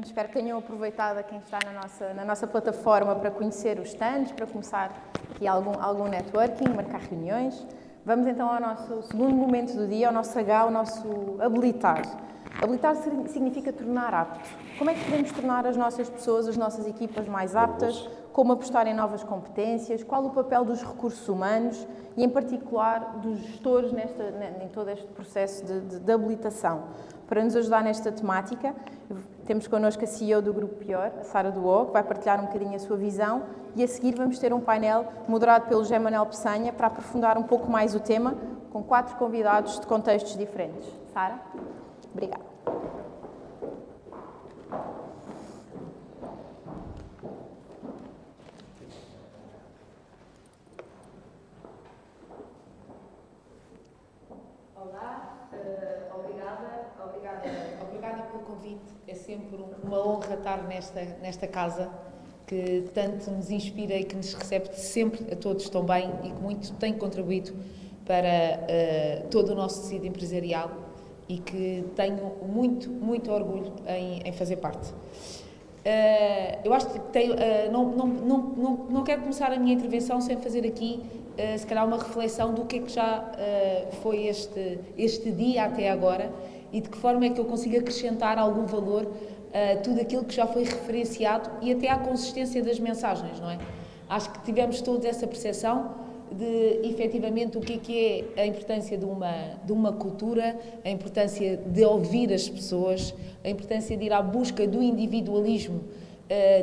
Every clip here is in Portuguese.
Espero que tenham aproveitado a quem está na nossa plataforma para conhecer os stands, para começar aqui algum networking, marcar reuniões. Vamos então ao nosso segundo momento do dia, ao nosso H, ao nosso habilitar. Habilitar significa tornar apto. Como é que podemos tornar as nossas pessoas, as nossas equipas mais aptas? Como apostar em novas competências? Qual o papel dos recursos humanos e, em particular, dos gestores em todo este processo de habilitação? Para nos ajudar nesta temática, temos connosco a CEO do Grupo Pior, a Sara Duó, que vai partilhar um bocadinho a sua visão, e a seguir vamos ter um painel moderado pelo José Manuel Peçanha para aprofundar um pouco mais o tema, com 4 convidados de contextos diferentes. Sara? Obrigada. Olá, obrigada pelo convite. É sempre uma honra estar nesta casa que tanto nos inspira e que nos recebe sempre a todos tão bem e que muito tem contribuído para todo o nosso tecido empresarial e que tenho muito orgulho em fazer parte. Eu acho que não quero começar a minha intervenção sem fazer aqui, se calhar, uma reflexão do que é que já foi este dia até agora e de que forma é que eu consigo acrescentar algum valor a tudo aquilo que já foi referenciado e até à consistência das mensagens, não é? Acho que tivemos todos essa percepção de, efetivamente, o que é a importância de uma cultura, a importância de ouvir as pessoas, a importância de ir à busca do individualismo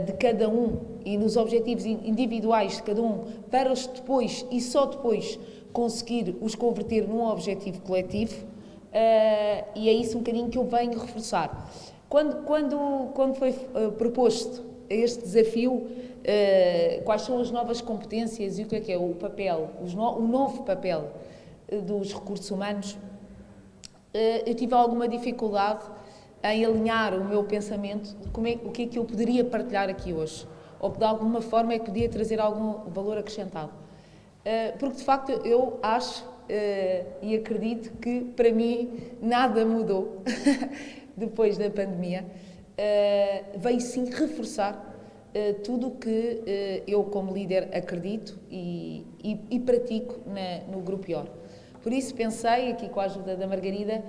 de cada um e nos objetivos individuais de cada um para os depois e só depois conseguir os converter num objetivo coletivo, e é isso um bocadinho que eu venho reforçar. Quando foi proposto este desafio, quais são as novas competências e o que é o papel, o novo papel dos recursos humanos, eu tive alguma dificuldade em alinhar o meu pensamento de o que é que eu poderia partilhar aqui hoje, ou que de alguma forma é que podia trazer algum valor acrescentado. Porque de facto eu acho e acredito que para mim nada mudou depois da pandemia. Veio sim reforçar tudo o que eu como líder acredito e pratico no Grupo Pior. Por isso pensei, aqui com a ajuda da Margarida,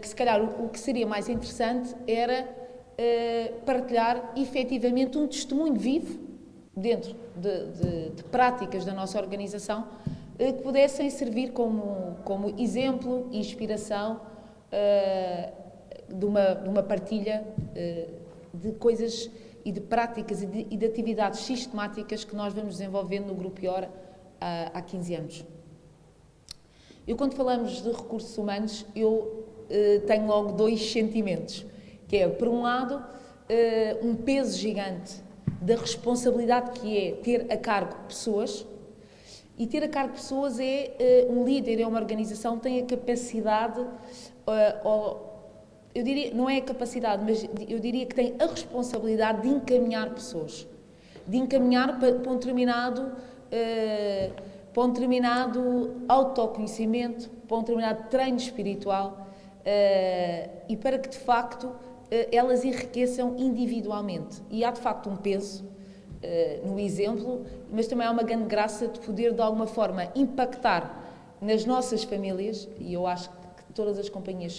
que se calhar o que seria mais interessante era partilhar efetivamente um testemunho vivo dentro de práticas da nossa organização que pudessem servir como exemplo e inspiração de uma partilha de coisas e de práticas e de atividades sistemáticas que nós vamos desenvolvendo no Grupo Pior há 15 anos. Eu, quando falamos de recursos humanos, eu tenho logo 2 sentimentos, que é, por um lado, um peso gigante da responsabilidade que é ter a cargo pessoas, e ter a cargo pessoas é um líder, é uma organização, tem a capacidade, eu diria, não é a capacidade, mas eu diria que tem a responsabilidade de encaminhar pessoas, de encaminhar para um determinado autoconhecimento, para um determinado treino espiritual e para que, de facto, elas enriqueçam individualmente. E há, de facto, um peso no exemplo, mas também há uma grande graça de poder, de alguma forma, impactar nas nossas famílias, e eu acho que todas as companhias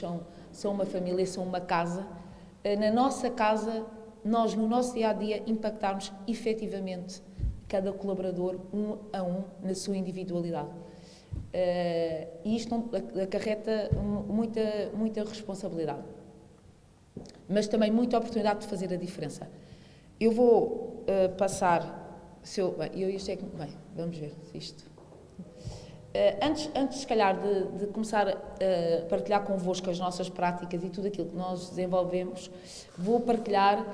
são uma família, são uma casa. Na nossa casa, nós, no nosso dia-a-dia, impactarmos efetivamente cada colaborador, um a um, na sua individualidade. E isto acarreta muita responsabilidade, mas também muita oportunidade de fazer a diferença. Eu vou passar... Bem, vamos ver isto. Antes, se calhar, de começar a partilhar convosco as nossas práticas e tudo aquilo que nós desenvolvemos, vou partilhar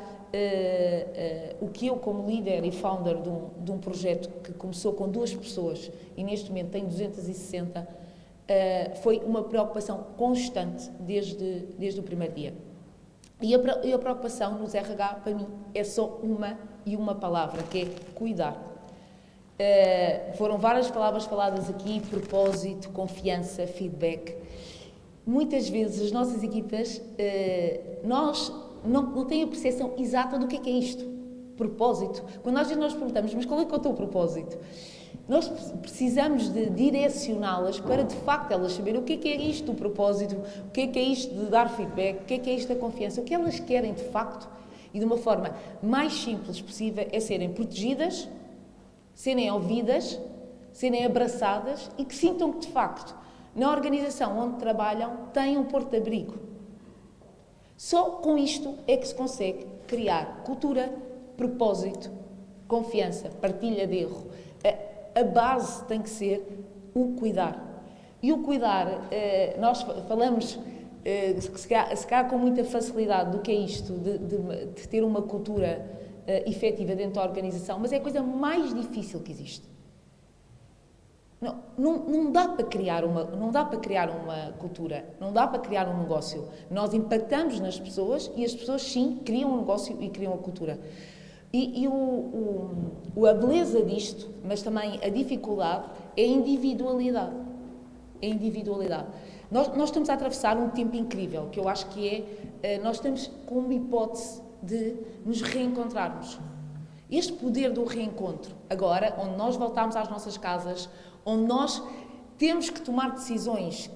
o que eu, como líder e founder de um projeto que começou com 2 pessoas e neste momento tem 260, foi uma preocupação constante desde o primeiro dia. E a preocupação nos RH, para mim, é só uma palavra, que é cuidar. Foram várias palavras faladas aqui: propósito, confiança, feedback. Muitas vezes as nossas equipas, nós não têm a percepção exata do que é isto. Propósito. Quando às vezes nós perguntamos, mas qual é que é o teu propósito? Nós precisamos de direcioná-las para, de facto, elas saberem o que é isto do propósito, o que é isto de dar feedback, o que é isto da confiança, o que elas querem, de facto, e de uma forma mais simples possível, é serem protegidas, serem ouvidas, serem abraçadas e que sintam que, de facto, na organização onde trabalham, têm um porto de abrigo. Só com isto é que se consegue criar cultura, propósito, confiança, partilha de erro. A base tem que ser o cuidar. E o cuidar, nós falamos, se calhar com muita facilidade, do que é isto, de ter uma cultura efetiva dentro da organização, mas é a coisa mais difícil que existe. Não dá para criar uma cultura, não dá para criar um negócio. Nós impactamos nas pessoas e as pessoas, sim, criam um negócio e criam a cultura. E a beleza disto, mas também a dificuldade, é a individualidade. É a individualidade. Nós estamos a atravessar um tempo incrível, que eu acho que nós estamos com uma hipótese de nos reencontrarmos. Este poder do reencontro, agora, onde nós voltamos às nossas casas, onde nós temos que tomar decisões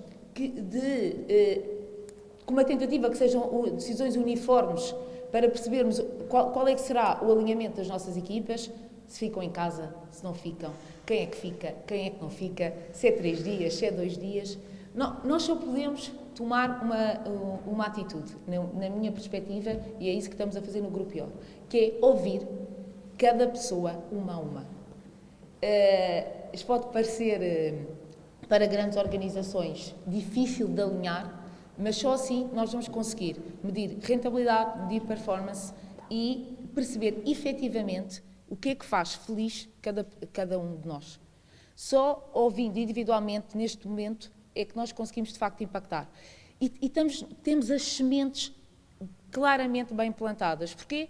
com uma tentativa que sejam decisões uniformes, para percebermos qual é que será o alinhamento das nossas equipas, se ficam em casa, se não ficam, quem é que fica, quem é que não fica, se é 3 dias, se é 2 dias. Nós só podemos tomar uma atitude, na minha perspectiva, e é isso que estamos a fazer no Grupo IOR, que é ouvir cada pessoa uma a uma. Isto pode parecer, para grandes organizações, difícil de alinhar, mas só assim nós vamos conseguir medir rentabilidade, medir performance e perceber efetivamente o que é que faz feliz cada um de nós. Só ouvindo individualmente, neste momento, é que nós conseguimos de facto impactar. E temos as sementes claramente bem plantadas, porque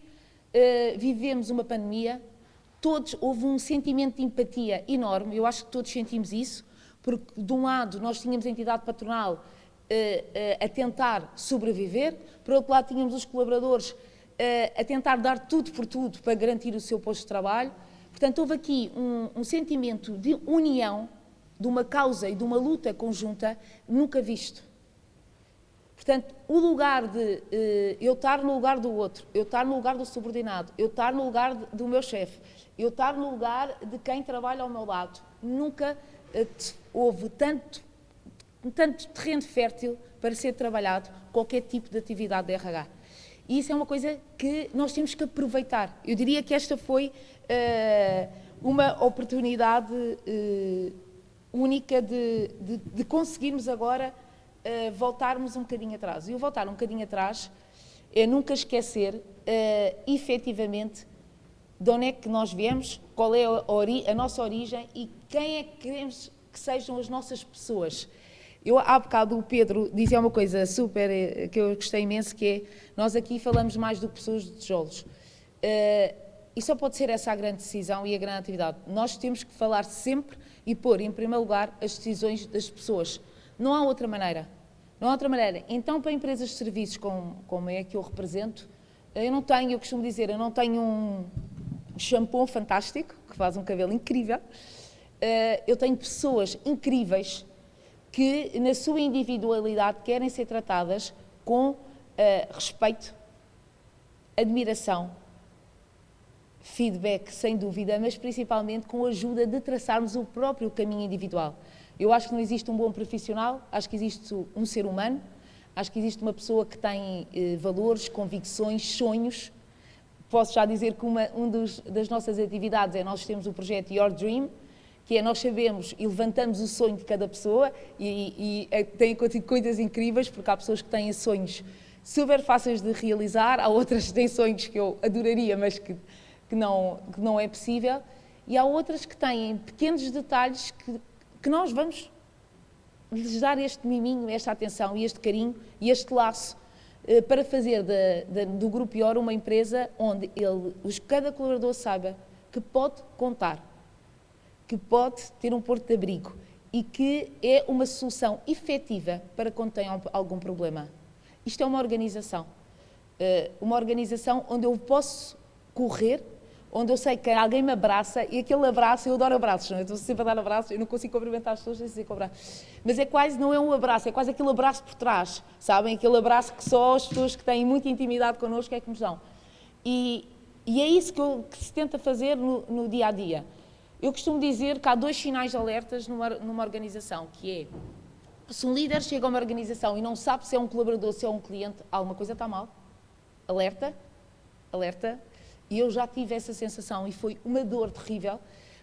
vivemos uma pandemia, houve um sentimento de empatia enorme, eu acho que todos sentimos isso, porque de um lado nós tínhamos a entidade patronal a tentar sobreviver, por outro lado tínhamos os colaboradores a tentar dar tudo por tudo para garantir o seu posto de trabalho. Portanto, houve aqui um sentimento de união, de uma causa e de uma luta conjunta nunca visto. Portanto, o lugar de eu estar no lugar do outro, eu estar no lugar do subordinado, eu estar no lugar do meu chefe, eu estar no lugar de quem trabalha ao meu lado, nunca houve tanto terreno fértil para ser trabalhado qualquer tipo de atividade de RH. E isso é uma coisa que nós temos que aproveitar. Eu diria que esta foi uma oportunidade única de conseguirmos agora voltarmos um bocadinho atrás. E o voltar um bocadinho atrás é nunca esquecer, efetivamente, de onde é que nós viemos, qual é a nossa origem e quem é que queremos que sejam as nossas pessoas. Há bocado o Pedro dizia uma coisa super, que eu gostei imenso, que é, nós aqui falamos mais do que pessoas de tijolos. E só pode ser essa a grande decisão e a grande atividade. Nós temos que falar sempre e pôr em primeiro lugar as decisões das pessoas. Não há outra maneira. Não há outra maneira. Então, para empresas de serviços como é a que eu represento, eu costumo dizer, eu não tenho um shampoo fantástico, que faz um cabelo incrível. Eu tenho pessoas incríveis que, na sua individualidade, querem ser tratadas com respeito, admiração, feedback, sem dúvida, mas principalmente com a ajuda de traçarmos o próprio caminho individual. Eu acho que não existe um bom profissional, acho que existe um ser humano, acho que existe uma pessoa que tem valores, convicções, sonhos. Posso já dizer que das nossas atividades nós temos o projeto Your Dream, que é nós sabemos e levantamos o sonho de cada pessoa e tem coisas incríveis, porque há pessoas que têm sonhos super fáceis de realizar, há outras que têm sonhos que eu adoraria, mas que não é possível, e há outras que têm pequenos detalhes que nós vamos lhes dar este miminho, esta atenção e este carinho e este laço para fazer do Grupo IOR uma empresa onde cada colaborador saiba que pode contar, que pode ter um porto de abrigo e que é uma solução efetiva para quando tem algum problema. Isto é uma organização. uma organização onde eu posso correr, onde eu sei que alguém me abraça, e aquele abraço, eu adoro abraços, não é? Eu estou sempre a dar abraços, eu não consigo cumprimentar as pessoas sem dizer que abraço. Mas é quase, não é um abraço, é quase aquele abraço por trás, sabem? Aquele abraço que só as pessoas que têm muita intimidade connosco é que nos dão. E é isso que se tenta fazer no dia a dia. Eu costumo dizer que há 2 sinais de alertas numa organização, que é, se um líder chega a uma organização e não sabe se é um colaborador, se é um cliente, alguma coisa está mal. Alerta, alerta. E eu já tive essa sensação e foi uma dor terrível,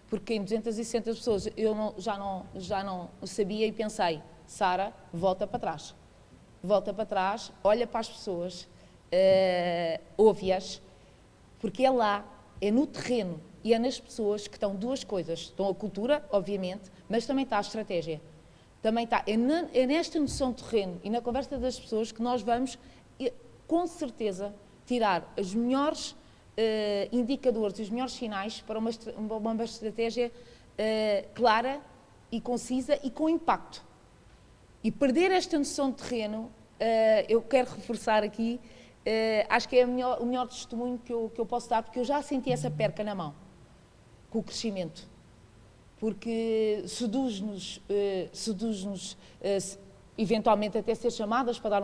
porque em 260 pessoas eu já não sabia e pensei, Sara, volta para trás. Volta para trás, olha para as pessoas, ouve-as, porque é lá, é no terreno e é nas pessoas que estão 2 coisas. Estão a cultura, obviamente, mas também está a estratégia. Também está, é nesta noção de terreno e na conversa das pessoas que nós vamos, com certeza, tirar os melhores indicadores, os melhores sinais para uma estratégia clara e concisa e com impacto. E perder esta noção de terreno, eu quero reforçar aqui, acho que é o melhor testemunho que eu posso dar, porque eu já senti essa perca na mão, com o crescimento. Porque seduz-nos eventualmente até ser chamadas para dar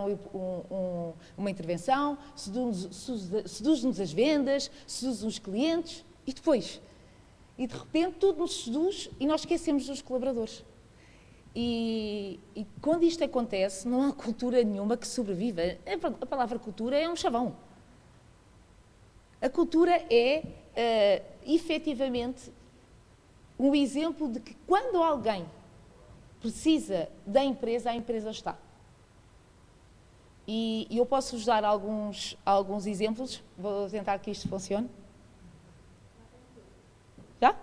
uma intervenção, seduz-nos as vendas, seduz os clientes e depois, e de repente tudo nos seduz e nós esquecemos dos colaboradores. E quando isto acontece, não há cultura nenhuma que sobreviva. A palavra cultura é um chavão. A cultura é, efetivamente, um exemplo de que quando alguém precisa da empresa, a empresa está. E eu posso-vos dar alguns exemplos. Vou tentar que isto funcione. Já?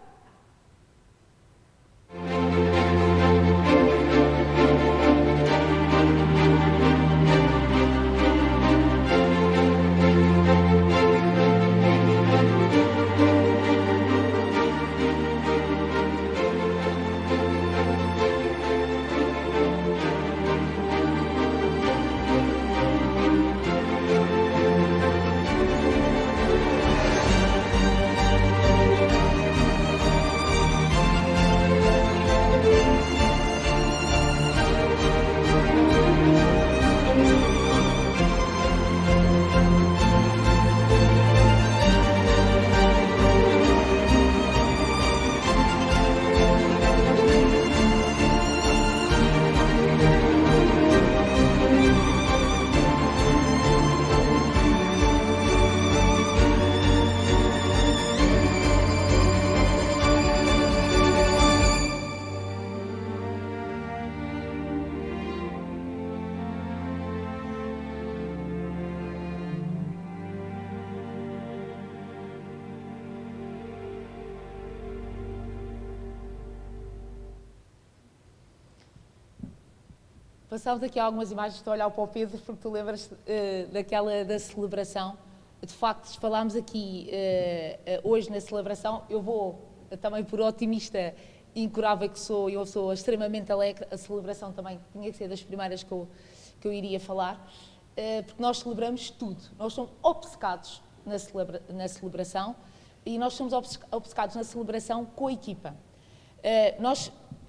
Passámos aqui algumas imagens, estou a olhar para o Pedro, porque tu lembras daquela da celebração. De facto, falámos aqui hoje na celebração, eu vou, também por otimista e incurável que sou, eu sou extremamente alegre, a celebração também tinha que ser das primeiras que eu iria falar, porque nós celebramos tudo, nós somos obcecados na celebração e nós somos obcecados na celebração com a equipa.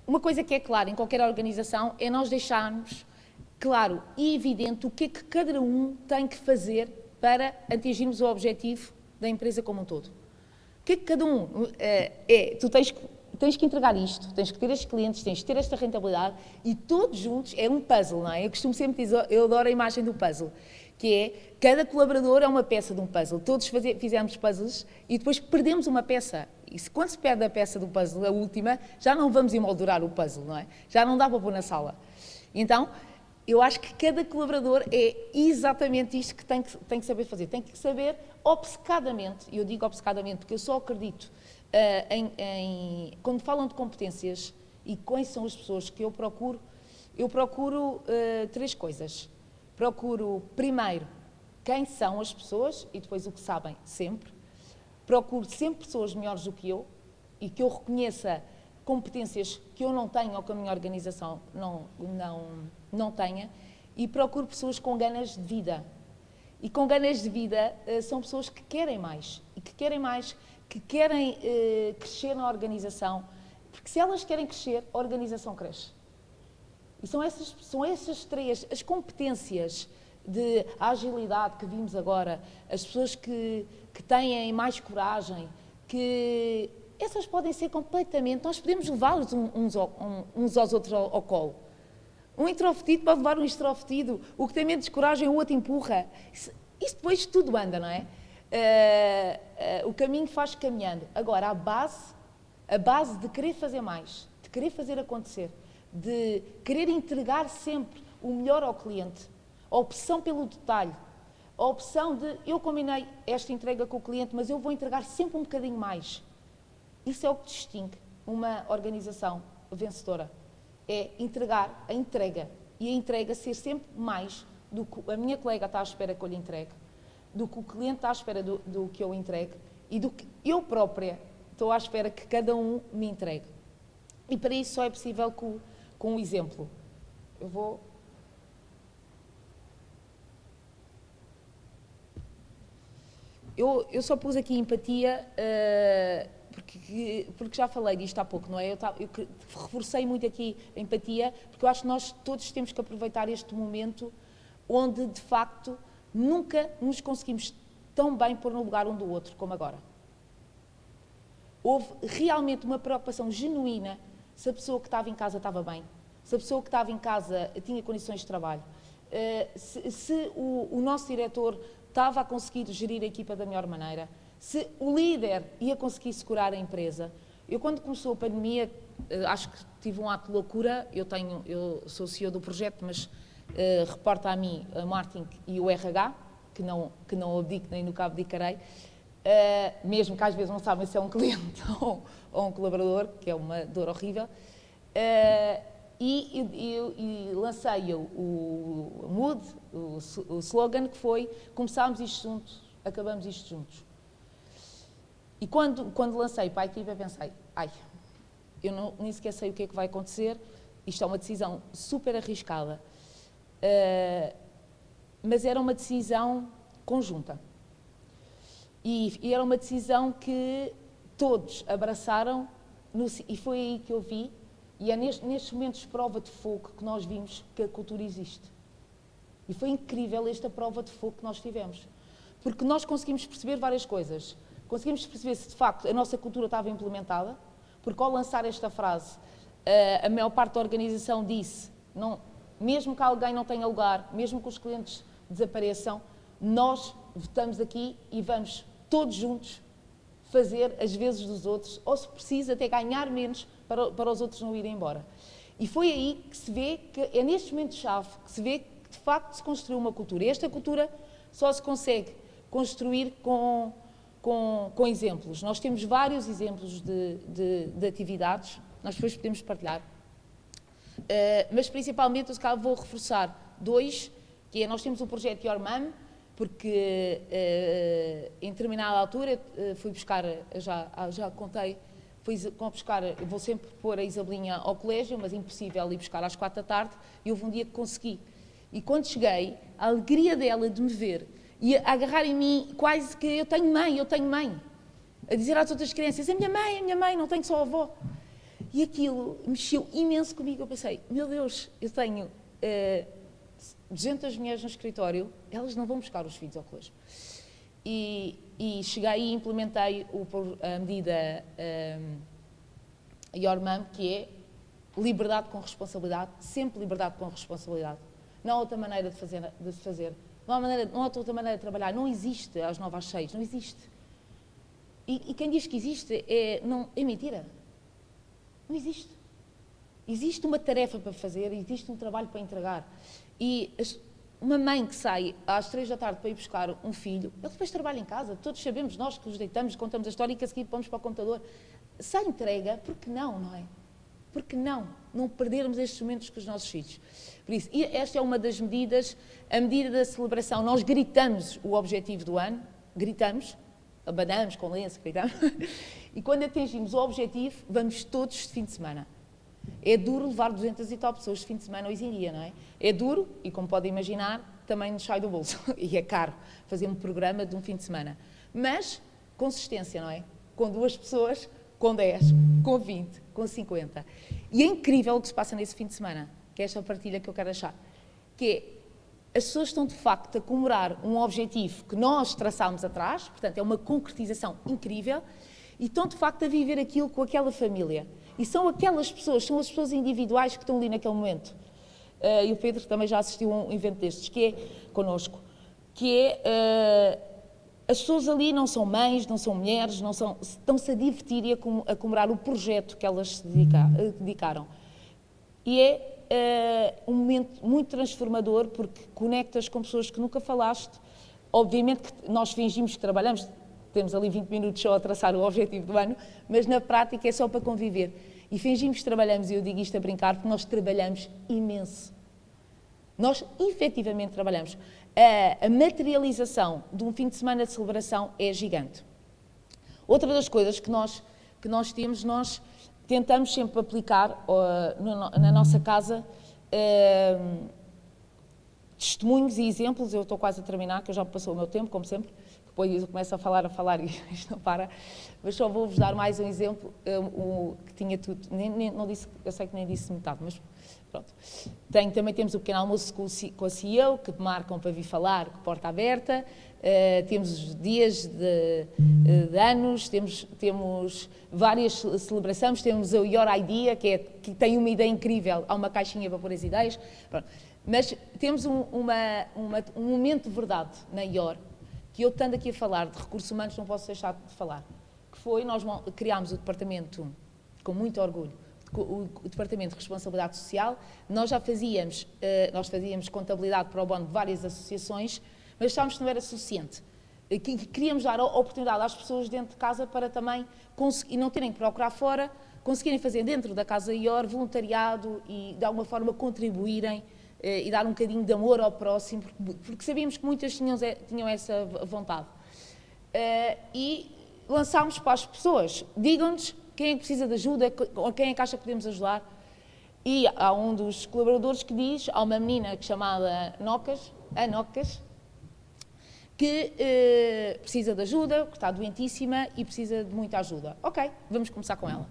Uma coisa que é clara em qualquer organização é nós deixarmos claro e evidente o que é que cada um tem que fazer para atingirmos o objetivo da empresa como um todo. O que é que cada um tu tens que entregar isto, tens que ter estes clientes, tens que ter esta rentabilidade e todos juntos é um puzzle, não é? Eu costumo sempre dizer, eu adoro a imagem do puzzle, que é, cada colaborador é uma peça de um puzzle. Todos fizemos puzzles e depois perdemos uma peça. E quando se perde a peça do puzzle, a última, já não vamos emoldurar o puzzle, não é? Já não dá para pôr na sala. Então, eu acho que cada colaborador é exatamente isto que tem que saber fazer. Tem que saber obcecadamente, e eu digo obcecadamente porque eu só acredito quando falam de competências e quais são as pessoas que eu procuro 3 coisas. Procuro, primeiro, quem são as pessoas e depois o que sabem, sempre. Procuro sempre pessoas melhores do que eu e que eu reconheça competências que eu não tenho ou que a minha organização não tenha, e procuro pessoas com ganas de vida. e com ganas de vida, são pessoas que querem mais, e que querem mais, que querem crescer na organização, porque se elas querem crescer, a organização cresce. E são essas três, as competências de agilidade que vimos agora, as pessoas que têm mais coragem, que essas podem ser completamente, nós podemos levá-los uns aos outros ao colo. Um introvertido pode levar um extrovertido, o que tem menos coragem, o outro empurra. Isso depois tudo anda, não é? O caminho faz caminhando. Agora, a base de querer fazer mais, de querer fazer acontecer, de querer entregar sempre o melhor ao cliente, a opção pelo detalhe, a opção de eu combinei esta entrega com o cliente, mas eu vou entregar sempre um bocadinho mais. Isso é o que distingue uma organização vencedora. É entregar a entrega. E a entrega ser sempre mais do que a minha colega está à espera que eu lhe entregue, do que o cliente está à espera do que eu entregue e do que eu própria estou à espera que cada um me entregue. E para isso só é possível com um exemplo. Eu só pus aqui empatia, porque já falei disto há pouco, não é? Eu reforcei muito aqui a empatia, porque eu acho que nós todos temos que aproveitar este momento onde, de facto, nunca nos conseguimos tão bem pôr no lugar um do outro como agora. Houve realmente uma preocupação genuína se a pessoa que estava em casa estava bem, se a pessoa que estava em casa tinha condições de trabalho, se o nosso diretor estava a conseguir gerir a equipa da melhor maneira, se o líder ia conseguir segurar a empresa. Eu, quando começou a pandemia, acho que tive um ato de loucura. Eu sou CEO do projeto, mas reporta a mim a marketing e o RH, que não abdico nem nunca abdicarei, mesmo que às vezes não sabem se é um cliente ou um colaborador, que é uma dor horrível. E lancei o mood, o slogan, que foi: começámos isto juntos, acabamos isto juntos. E quando lancei para a equipa, pensei: eu nem sequer sei o que é que vai acontecer, isto é uma decisão super arriscada. Mas era uma decisão conjunta. E era uma decisão que todos abraçaram, e foi aí que eu vi. E é nestes momentos de prova de fogo que nós vimos que a cultura existe. E foi incrível esta prova de fogo que nós tivemos. Porque nós conseguimos perceber várias coisas. Conseguimos perceber se, de facto, a nossa cultura estava implementada, porque, ao lançar esta frase, a maior parte da organização disse, mesmo que alguém não tenha lugar, mesmo que os clientes desapareçam, nós votamos aqui e vamos todos juntos fazer as vezes dos outros, ou, se precisa, até ganhar menos para os outros não irem embora. E foi aí que se vê, que é neste momento-chave, que se vê que de facto se construiu uma cultura. E esta cultura só se consegue construir com exemplos. Nós temos vários exemplos de atividades, nós depois podemos partilhar, mas principalmente eu vou reforçar dois, que é: nós temos o projeto Your Mom, porque em determinada altura fui buscar, já contei, fui buscar, eu vou sempre pôr a Isabelinha ao colégio, mas impossível ir buscar às 4 da tarde, e houve um dia que consegui. E quando cheguei, a alegria dela de me ver e a agarrar em mim, quase que eu tenho mãe, a dizer às outras crianças: a minha mãe, não tenho só a avó. E aquilo mexeu imenso comigo. Eu pensei: meu Deus, eu tenho 200 mulheres no escritório, elas não vão buscar os filhos ao colégio. E cheguei e implementei a medida Your Mom, que é liberdade com responsabilidade, sempre liberdade com responsabilidade. Não há outra maneira de fazer. Não há outra maneira de trabalhar. Não existe às 9 às 6, não existe. E quem diz que existe é mentira. Não existe. Existe uma tarefa para fazer, existe um trabalho para entregar. E uma mãe que sai às 3 da tarde para ir buscar um filho, ele depois trabalha em casa. Todos sabemos, nós que nos deitamos, contamos a história e que a seguir vamos para o computador. Se há entrega, por que não é? Por que não perdermos estes momentos com os nossos filhos? Por isso, esta é uma das medidas, a medida da celebração. Nós gritamos o objetivo do ano, gritamos, abanamos com lenço, gritamos, e quando atingimos o objetivo, vamos todos de fim de semana. É duro levar 200 e tal pessoas de fim de semana hoje em dia, não é? É duro e, como podem imaginar, também nos sai do bolso. E é caro fazer um programa de um fim de semana. Mas, consistência, não é? Com 2 pessoas, com 10, com 20, com 50. E é incrível o que se passa nesse fim de semana, que é esta partilha que eu quero deixar. Que é, as pessoas estão de facto a comemorar um objetivo que nós traçámos atrás, portanto é uma concretização incrível, e estão de facto a viver aquilo com aquela família. E são aquelas pessoas, são as pessoas individuais que estão ali naquele momento. E o Pedro também já assistiu a um evento destes, que é connosco, que é as pessoas ali não são mães, não são mulheres, não são, estão-se a divertir e a comemorar o projeto que elas se dedicaram. E é um momento muito transformador, porque conectas com pessoas que nunca falaste. Obviamente que nós fingimos que trabalhamos, temos ali 20 minutos só a traçar o objetivo do ano, mas na prática é só para conviver. E fingimos que trabalhamos, e eu digo isto a brincar, porque nós trabalhamos imenso. Nós efetivamente trabalhamos. A materialização de um fim de semana de celebração é gigante. Outra das coisas que nós temos, nós tentamos sempre aplicar na nossa casa testemunhos e exemplos. Eu estou quase a terminar, que eu já me passou o meu tempo, como sempre. Depois eu começo a falar e isto não para. Mas só vou-vos dar mais um exemplo, que tinha tudo. Não disse, eu sei que nem disse metade, mas pronto. Também temos o pequeno almoço com a CEO, que marcam para vir falar, com porta aberta. Temos os dias de anos, temos várias celebrações, temos o Your Idea, que tem uma ideia incrível, há uma caixinha para pôr as ideias. Pronto. Mas temos um momento de verdade na Your, que eu, estando aqui a falar de recursos humanos, não posso deixar de falar, que foi, nós criámos o departamento, com muito orgulho, o Departamento de Responsabilidade Social. Nós já fazíamos contabilidade para o bono de várias associações, mas achámos que não era suficiente. Queríamos dar a oportunidade às pessoas dentro de casa para também conseguir, não terem que procurar fora, conseguirem fazer dentro da Casa IOR voluntariado e, de alguma forma, contribuírem e dar um bocadinho de amor ao próximo, porque sabíamos que muitas tinham essa vontade. E lançámos para as pessoas, digam-nos quem é que precisa de ajuda, quem é que acha que podemos ajudar. E há um dos colaboradores que diz, há uma menina chamada Nocas, que precisa de ajuda, que está doentíssima e precisa de muita ajuda. Ok, vamos começar com ela.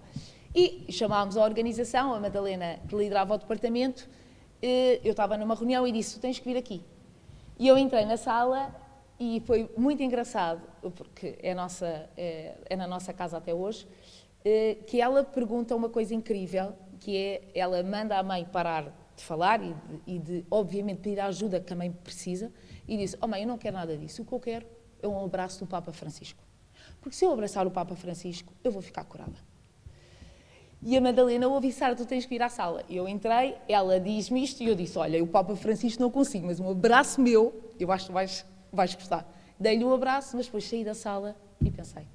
E chamámos a organização, a Madalena, que liderava o departamento. Eu estava numa reunião e disse, tu tens que vir aqui. E eu entrei na sala e foi muito engraçado, porque é na nossa casa até hoje, que ela pergunta uma coisa incrível, que é, ela manda a mãe parar de falar e de, obviamente, pedir a ajuda que a mãe precisa, e diz, oh mãe, eu não quero nada disso, o que eu quero é um abraço do Papa Francisco. Porque se eu abraçar o Papa Francisco, eu vou ficar curada. E a Madalena ouve, Sara, tu tens que ir à sala. Eu entrei, ela diz-me isto e eu disse, olha, o Papa Francisco não consigo, mas um abraço meu, eu acho que vais gostar. Dei-lhe um abraço, mas depois saí da sala e pensei.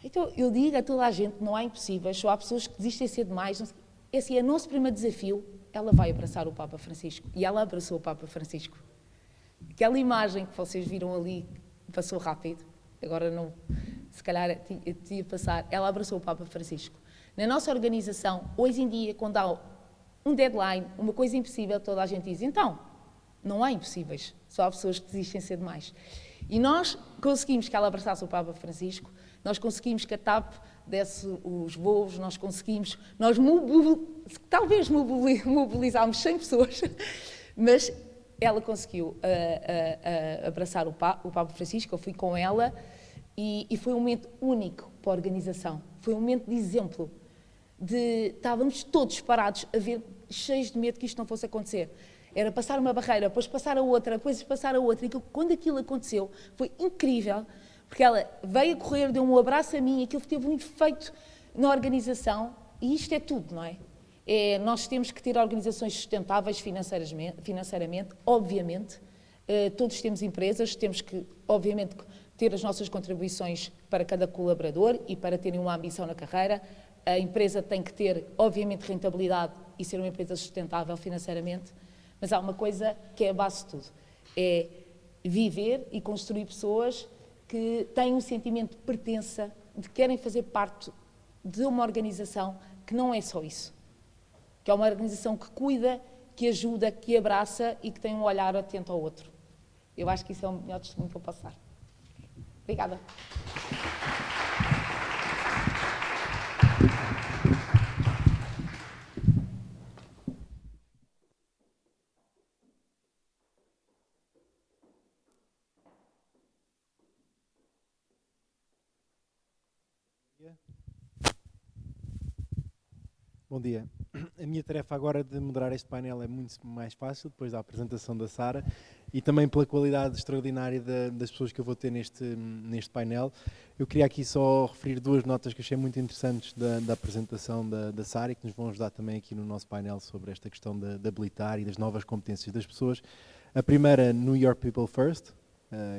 Então, eu digo a toda a gente, não há impossíveis, só há pessoas que desistem cedo demais. É assim, é o nosso primeiro desafio, ela vai abraçar o Papa Francisco. E ela abraçou o Papa Francisco. Aquela imagem que vocês viram ali, passou rápido, agora não, se calhar tinha passar, ela abraçou o Papa Francisco. Na nossa organização, hoje em dia, quando há um deadline, uma coisa impossível, toda a gente diz, então, não há impossíveis, só há pessoas que desistem cedo demais. E nós conseguimos que ela abraçasse o Papa Francisco, nós conseguimos que a TAP desse os voos, nós talvez mobilizámos 100 pessoas, mas ela conseguiu abraçar o Papa Francisco, eu fui com ela e foi um momento único para a organização, foi um momento de exemplo. Estávamos todos parados a ver, cheios de medo que isto não fosse acontecer. Era passar uma barreira, depois passar a outra, depois passar a outra. E quando aquilo aconteceu, foi incrível, porque ela veio a correr, deu um abraço a mim, aquilo teve um efeito na organização, e isto é tudo, não é? Nós temos que ter organizações sustentáveis financeiramente, obviamente. Todos temos empresas, temos que, obviamente, ter as nossas contribuições para cada colaborador e para terem uma ambição na carreira. A empresa tem que ter, obviamente, rentabilidade e ser uma empresa sustentável financeiramente, mas há uma coisa que é a base de tudo, é viver e construir pessoas que têm um sentimento de pertença, de que querem fazer parte de uma organização que não é só isso. que é uma organização que cuida, que ajuda, que abraça e que tem um olhar atento ao outro. Eu acho que isso é o melhor testemunho que eu posso dar. Obrigada. Bom dia. A minha tarefa agora de moderar este painel é muito mais fácil, depois da apresentação da Sara, e também pela qualidade extraordinária das pessoas que eu vou ter neste painel. Eu queria aqui só referir duas notas que achei muito interessantes da apresentação da Sara e que nos vão ajudar também aqui no nosso painel sobre esta questão de habilitar e das novas competências das pessoas. A primeira, New York People First,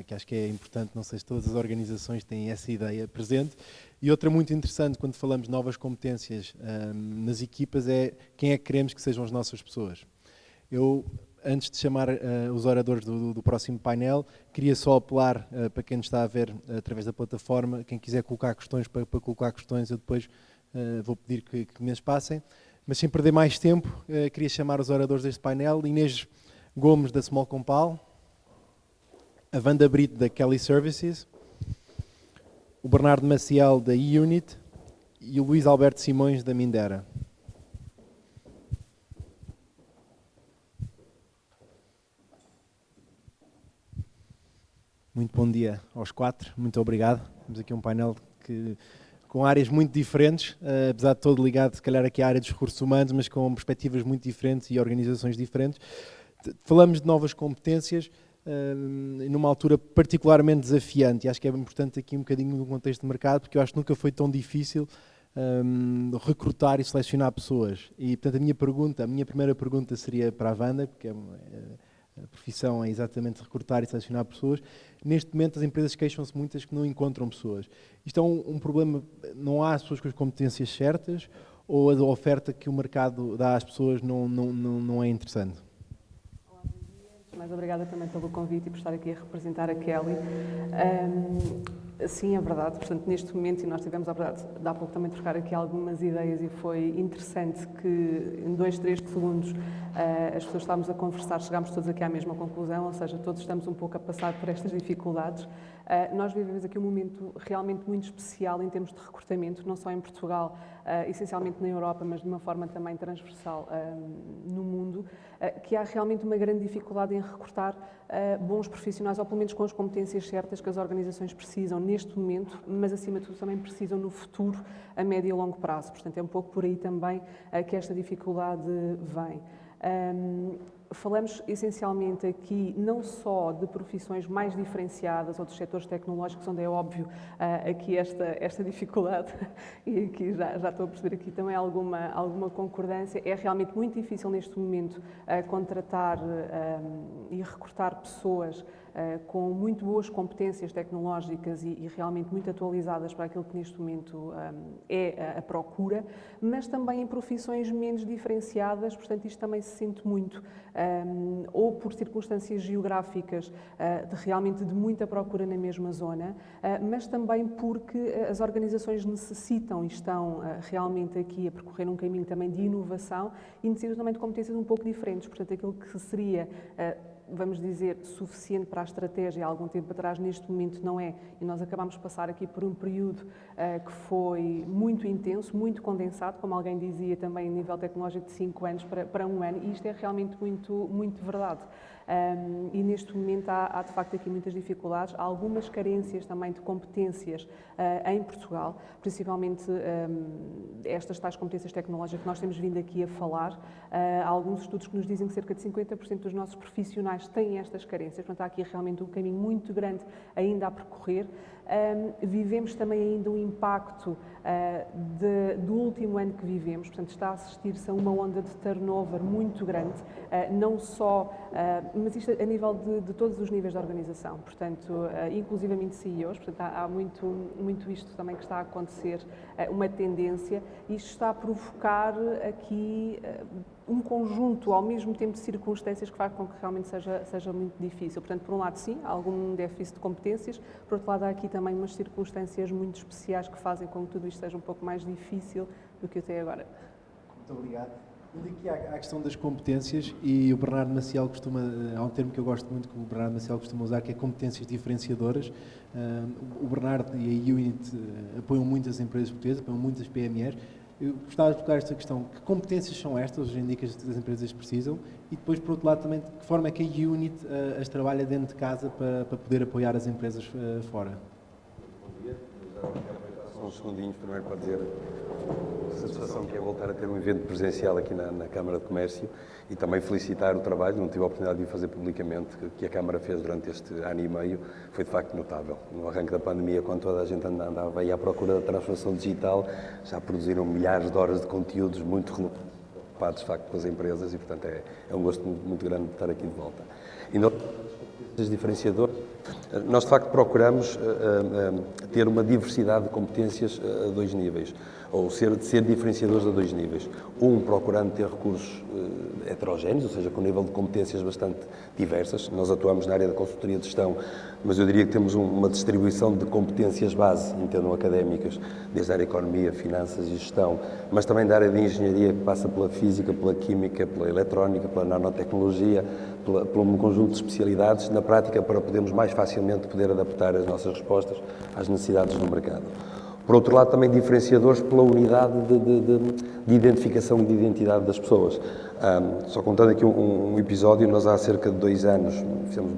que acho que é importante, não sei se todas as organizações têm essa ideia presente. E outra muito interessante, quando falamos de novas competências nas equipas, é quem é que queremos que sejam as nossas pessoas. Eu, antes de chamar os oradores do próximo painel, queria só apelar para quem nos está a ver através da plataforma, quem quiser colocar questões, para colocar questões, eu depois vou pedir que me as passem. Mas sem perder mais tempo, queria chamar os oradores deste painel: Inês Gomes, da Small Compal, a Wanda Brito, da Kelly Services, o Bernardo Maciel, da E-Unit, e o Luís Alberto Simões, da Mindera. Muito bom dia aos quatro, muito obrigado. Temos aqui um painel com áreas muito diferentes, apesar de todo ligado, se calhar, aqui à área dos recursos humanos, mas com perspectivas muito diferentes e organizações diferentes. Falamos de novas competências, numa altura particularmente desafiante, e acho que é importante aqui um bocadinho no contexto de mercado, porque eu acho que nunca foi tão difícil recrutar e selecionar pessoas. E, portanto, a minha primeira pergunta seria para a Wanda, porque a profissão é exatamente recrutar e selecionar pessoas. Neste momento, as empresas queixam-se muitas que não encontram pessoas. Isto é um problema, não há as pessoas com as competências certas, ou a oferta que o mercado dá às pessoas não é interessante? Mais obrigada também pelo convite e por estar aqui a representar a Kelly. Sim, é verdade. Portanto, neste momento, e nós tivemos a oportunidade de há pouco também trocar aqui algumas ideias, e foi interessante que em 2, 3 segundos as pessoas estávamos a conversar, chegámos todos aqui à mesma conclusão, ou seja, todos estamos um pouco a passar por estas dificuldades. Nós vivemos aqui um momento realmente muito especial em termos de recrutamento, não só em Portugal, essencialmente na Europa, mas de uma forma também transversal no mundo, que há realmente uma grande dificuldade em recrutar bons profissionais, ou pelo menos com as competências certas que as organizações precisam neste momento, mas acima de tudo também precisam no futuro, a médio e longo prazo. Portanto, é um pouco por aí também que esta dificuldade vem. Falamos essencialmente aqui não só de profissões mais diferenciadas ou dos setores tecnológicos, onde é óbvio aqui esta dificuldade, e aqui já estou a perceber aqui também alguma concordância. É realmente muito difícil neste momento contratar e recrutar pessoas com muito boas competências tecnológicas e realmente muito atualizadas para aquilo que neste momento é a procura, mas também em profissões menos diferenciadas. Portanto, isto também se sente muito, ou por circunstâncias geográficas realmente de muita procura na mesma zona, mas também porque as organizações necessitam e estão realmente aqui a percorrer um caminho também de inovação e necessitam também de competências um pouco diferentes. Portanto, aquilo que seria vamos dizer, suficiente para a estratégia há algum tempo atrás, neste momento não é. E nós acabamos de passar aqui por um período que foi muito intenso, muito condensado, como alguém dizia também, a nível tecnológico, de 5 anos para 1 ano, e isto é realmente muito verdade. E neste momento há de facto aqui muitas dificuldades, há algumas carências também de competências em Portugal, principalmente estas tais competências tecnológicas que nós temos vindo aqui a falar. Há alguns estudos que nos dizem que cerca de 50% dos nossos profissionais têm estas carências, portanto há aqui realmente um caminho muito grande ainda a percorrer. Vivemos também ainda um impacto do último ano que vivemos, portanto está a assistir-se a uma onda de turnover muito grande, não só, mas isto a nível de todos os níveis da organização, portanto, inclusivamente CEOs, portanto há muito isto também que está a acontecer, uma tendência, e isto está a provocar aqui um conjunto, ao mesmo tempo, de circunstâncias que faz com que realmente seja muito difícil. Portanto, por um lado, sim, há algum déficit de competências, por outro lado, há aqui também umas circunstâncias muito especiais que fazem com que tudo isto seja um pouco mais difícil do que até agora. Muito obrigado. Indo aqui à questão das competências, e o Bernardo Maciel costuma, há um termo que eu gosto muito que o Bernardo Maciel costuma usar, que é competências diferenciadoras. O Bernardo e a Unit apoiam muitas empresas portuguesas, apoiam muitas PMEs. Eu gostava de explicar esta questão, que competências são estas, hoje em dia, que as empresas precisam, e depois, por outro lado, também, de que forma é que a Unit as trabalha dentro de casa para poder apoiar as empresas fora? Bom dia, só uns segundinhos primeiro para dizer a satisfação que é voltar a ter um evento presencial aqui na Câmara de Comércio e também felicitar o trabalho, não tive a oportunidade de o fazer publicamente, que a Câmara fez durante este ano e meio, foi de facto notável. No arranque da pandemia, quando toda a gente andava aí à procura da transformação digital, já produziram milhares de horas de conteúdos muito relevantes, de facto, com as empresas e, portanto, é um gosto muito grande de estar aqui de volta. E nós, competências diferenciadoras, nós de facto procuramos ter uma diversidade de competências a dois níveis, ou ser diferenciadores a dois níveis. Procurando ter recursos heterogéneos, ou seja, com um nível de competências bastante diversas. Nós atuamos na área da consultoria de gestão, mas eu diria que temos uma distribuição de competências base, entendam, académicas, desde a área de economia, finanças e gestão, mas também da área de engenharia, que passa pela física, pela química, pela eletrónica, pela nanotecnologia, por um conjunto de especialidades, na prática, para podermos mais facilmente poder adaptar as nossas respostas às necessidades do mercado. Por outro lado, também diferenciadores pela unidade de identificação e de identidade das pessoas. Só contando aqui um episódio, nós há cerca de 2 anos fizemos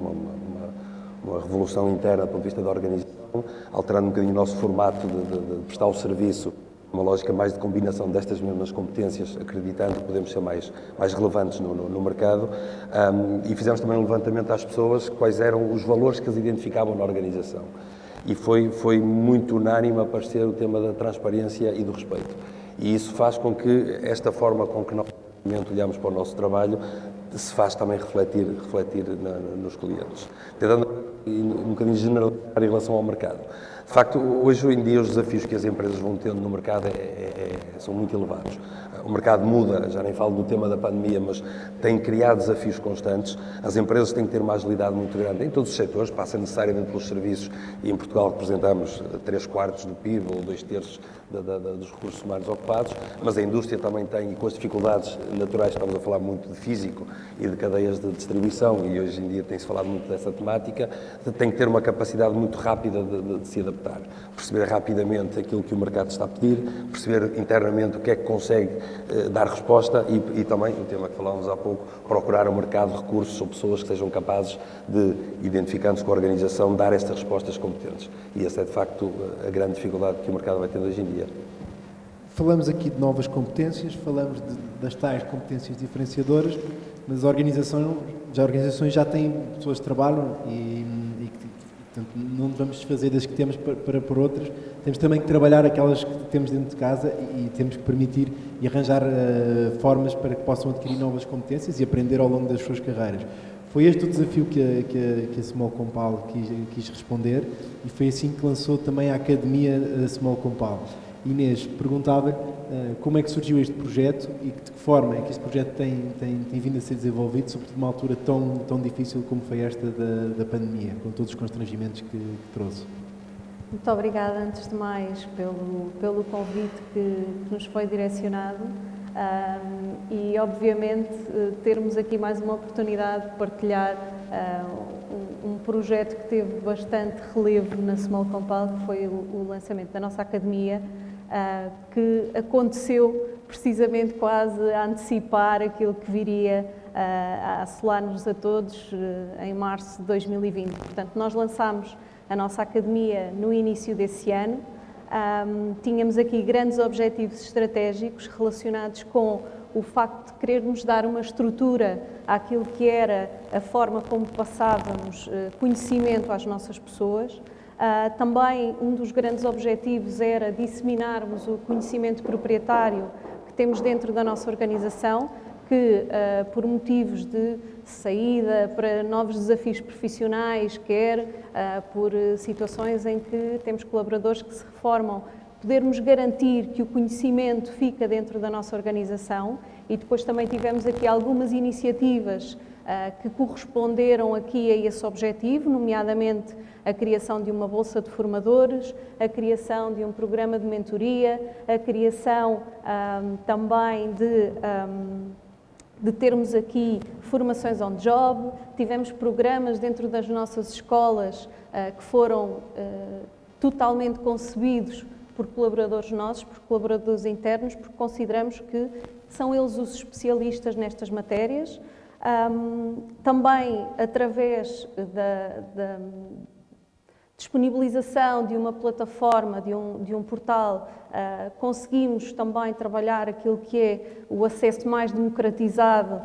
uma revolução interna do ponto de vista da organização, alterando um bocadinho o nosso formato de prestar o serviço, uma lógica mais de combinação destas mesmas competências, acreditando que podemos ser mais relevantes no mercado, e fizemos também um levantamento às pessoas quais eram os valores que as identificavam na organização. E foi muito unânime aparecer o tema da transparência e do respeito. E isso faz com que esta forma com que nós olhamos para o nosso trabalho se faz também refletir nos clientes. Tentando um bocadinho generalizar em relação ao mercado. De facto, hoje em dia os desafios que as empresas vão tendo no mercado são muito elevados. O mercado muda, já nem falo do tema da pandemia, mas tem criado desafios constantes. As empresas têm que ter uma agilidade muito grande em todos os setores, passa necessariamente pelos serviços, e em Portugal representamos 3/4 do PIB ou 2/3 dos recursos humanos ocupados, mas a indústria também tem, e com as dificuldades naturais, estamos a falar muito de físico e de cadeias de distribuição, e hoje em dia tem-se falado muito dessa temática, tem que ter uma capacidade muito rápida de se adaptar, perceber rapidamente aquilo que o mercado está a pedir, perceber internamente o que é que consegue dar resposta e também, o tema que falávamos há pouco, procurar ao mercado recursos ou pessoas que sejam capazes de, identificando-se com a organização, dar estas respostas competentes. E essa é, de facto, a grande dificuldade que o mercado vai tendo hoje em dia. Falamos aqui de novas competências, falamos das tais competências diferenciadoras, mas as organizações já têm pessoas que trabalham e portanto, não nos vamos desfazer das que temos para por outras. Temos também que trabalhar aquelas que temos dentro de casa e temos que permitir e arranjar formas para que possam adquirir novas competências e aprender ao longo das suas carreiras. Foi este o desafio que a Small Compal quis responder e foi assim que lançou também a Academia Small Compal. Inês, perguntava como é que surgiu este projeto e de que forma é que este projeto tem vindo a ser desenvolvido, sobretudo numa altura tão difícil como foi esta da pandemia, com todos os constrangimentos que trouxe. Muito obrigada, antes de mais, pelo convite que nos foi direcionado e, obviamente, termos aqui mais uma oportunidade de partilhar um projeto que teve bastante relevo na Small Compal, que foi o lançamento da nossa academia, que aconteceu precisamente quase a antecipar aquilo que viria a assolar-nos a todos em março de 2020. Portanto, nós lançámos a nossa academia no início desse ano. Tínhamos aqui grandes objetivos estratégicos relacionados com o facto de querermos dar uma estrutura àquilo que era a forma como passávamos conhecimento às nossas pessoas. Também um dos grandes objetivos era disseminarmos o conhecimento proprietário que temos dentro da nossa organização, que por motivos de saída para novos desafios profissionais, quer por situações em que temos colaboradores que se reformam, podermos garantir que o conhecimento fica dentro da nossa organização. E depois também tivemos aqui algumas iniciativas que corresponderam aqui a esse objetivo, nomeadamente a criação de uma bolsa de formadores, a criação de um programa de mentoria, a criação também de termos aqui formações on job, tivemos programas dentro das nossas escolas que foram totalmente concebidos por colaboradores nossos, por colaboradores internos, porque consideramos que são eles os especialistas nestas matérias. Também através da disponibilização de uma plataforma, de um portal, conseguimos também trabalhar aquilo que é o acesso mais democratizado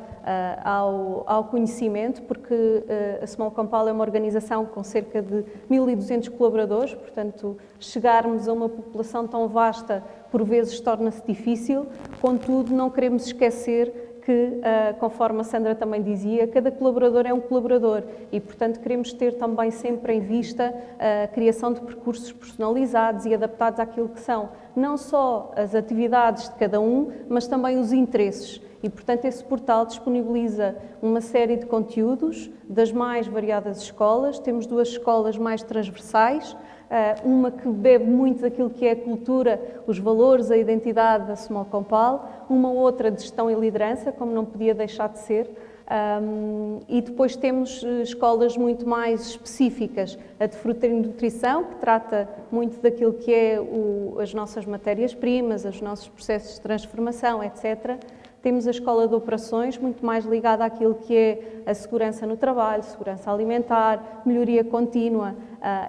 ao conhecimento, porque a Small Compal é uma organização com cerca de 1.200 colaboradores, portanto, chegarmos a uma população tão vasta por vezes torna-se difícil, contudo, não queremos esquecer que, conforme a Sandra também dizia, cada colaborador é um colaborador e, portanto, queremos ter também sempre em vista a criação de percursos personalizados e adaptados àquilo que são não só as atividades de cada um, mas também os interesses. E, portanto, esse portal disponibiliza uma série de conteúdos das mais variadas escolas. Temos 2 escolas mais transversais, uma que bebe muito daquilo que é a cultura, os valores, a identidade da Small Compal, uma outra de gestão e liderança, como não podia deixar de ser, e depois temos escolas muito mais específicas, a de fruta e nutrição, que trata muito daquilo que é as nossas matérias-primas, os nossos processos de transformação, etc. Temos a escola de operações, muito mais ligada àquilo que é a segurança no trabalho, segurança alimentar, melhoria contínua,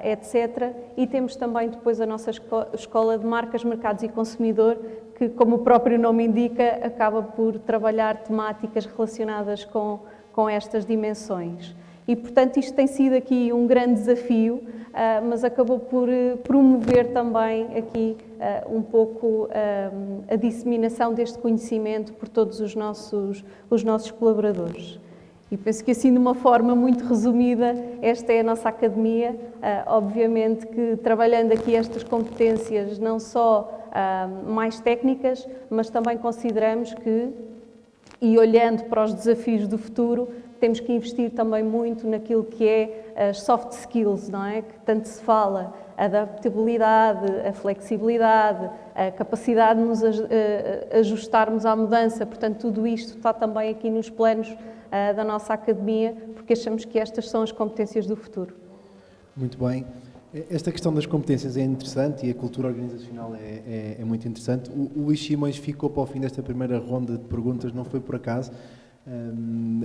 etc. E temos também depois a nossa escola de marcas, mercados e consumidor, que, como o próprio nome indica, acaba por trabalhar temáticas relacionadas com estas dimensões. E, portanto, isto tem sido aqui um grande desafio, mas acabou por promover também aqui um pouco a disseminação deste conhecimento por todos os nossos colaboradores. E penso que, assim, de uma forma muito resumida, esta é a nossa academia. Obviamente que trabalhando aqui estas competências não só mais técnicas, mas também consideramos que, e olhando para os desafios do futuro, temos que investir também muito naquilo que é as soft skills, não é? Que tanto se fala, a adaptabilidade, a flexibilidade, a capacidade de nos ajustarmos à mudança. Portanto, tudo isto está também aqui nos planos da nossa academia, porque achamos que estas são as competências do futuro. Muito bem. Esta questão das competências é interessante e a cultura organizacional é muito interessante. O Luís Simões ficou para o fim desta primeira ronda de perguntas, não foi por acaso.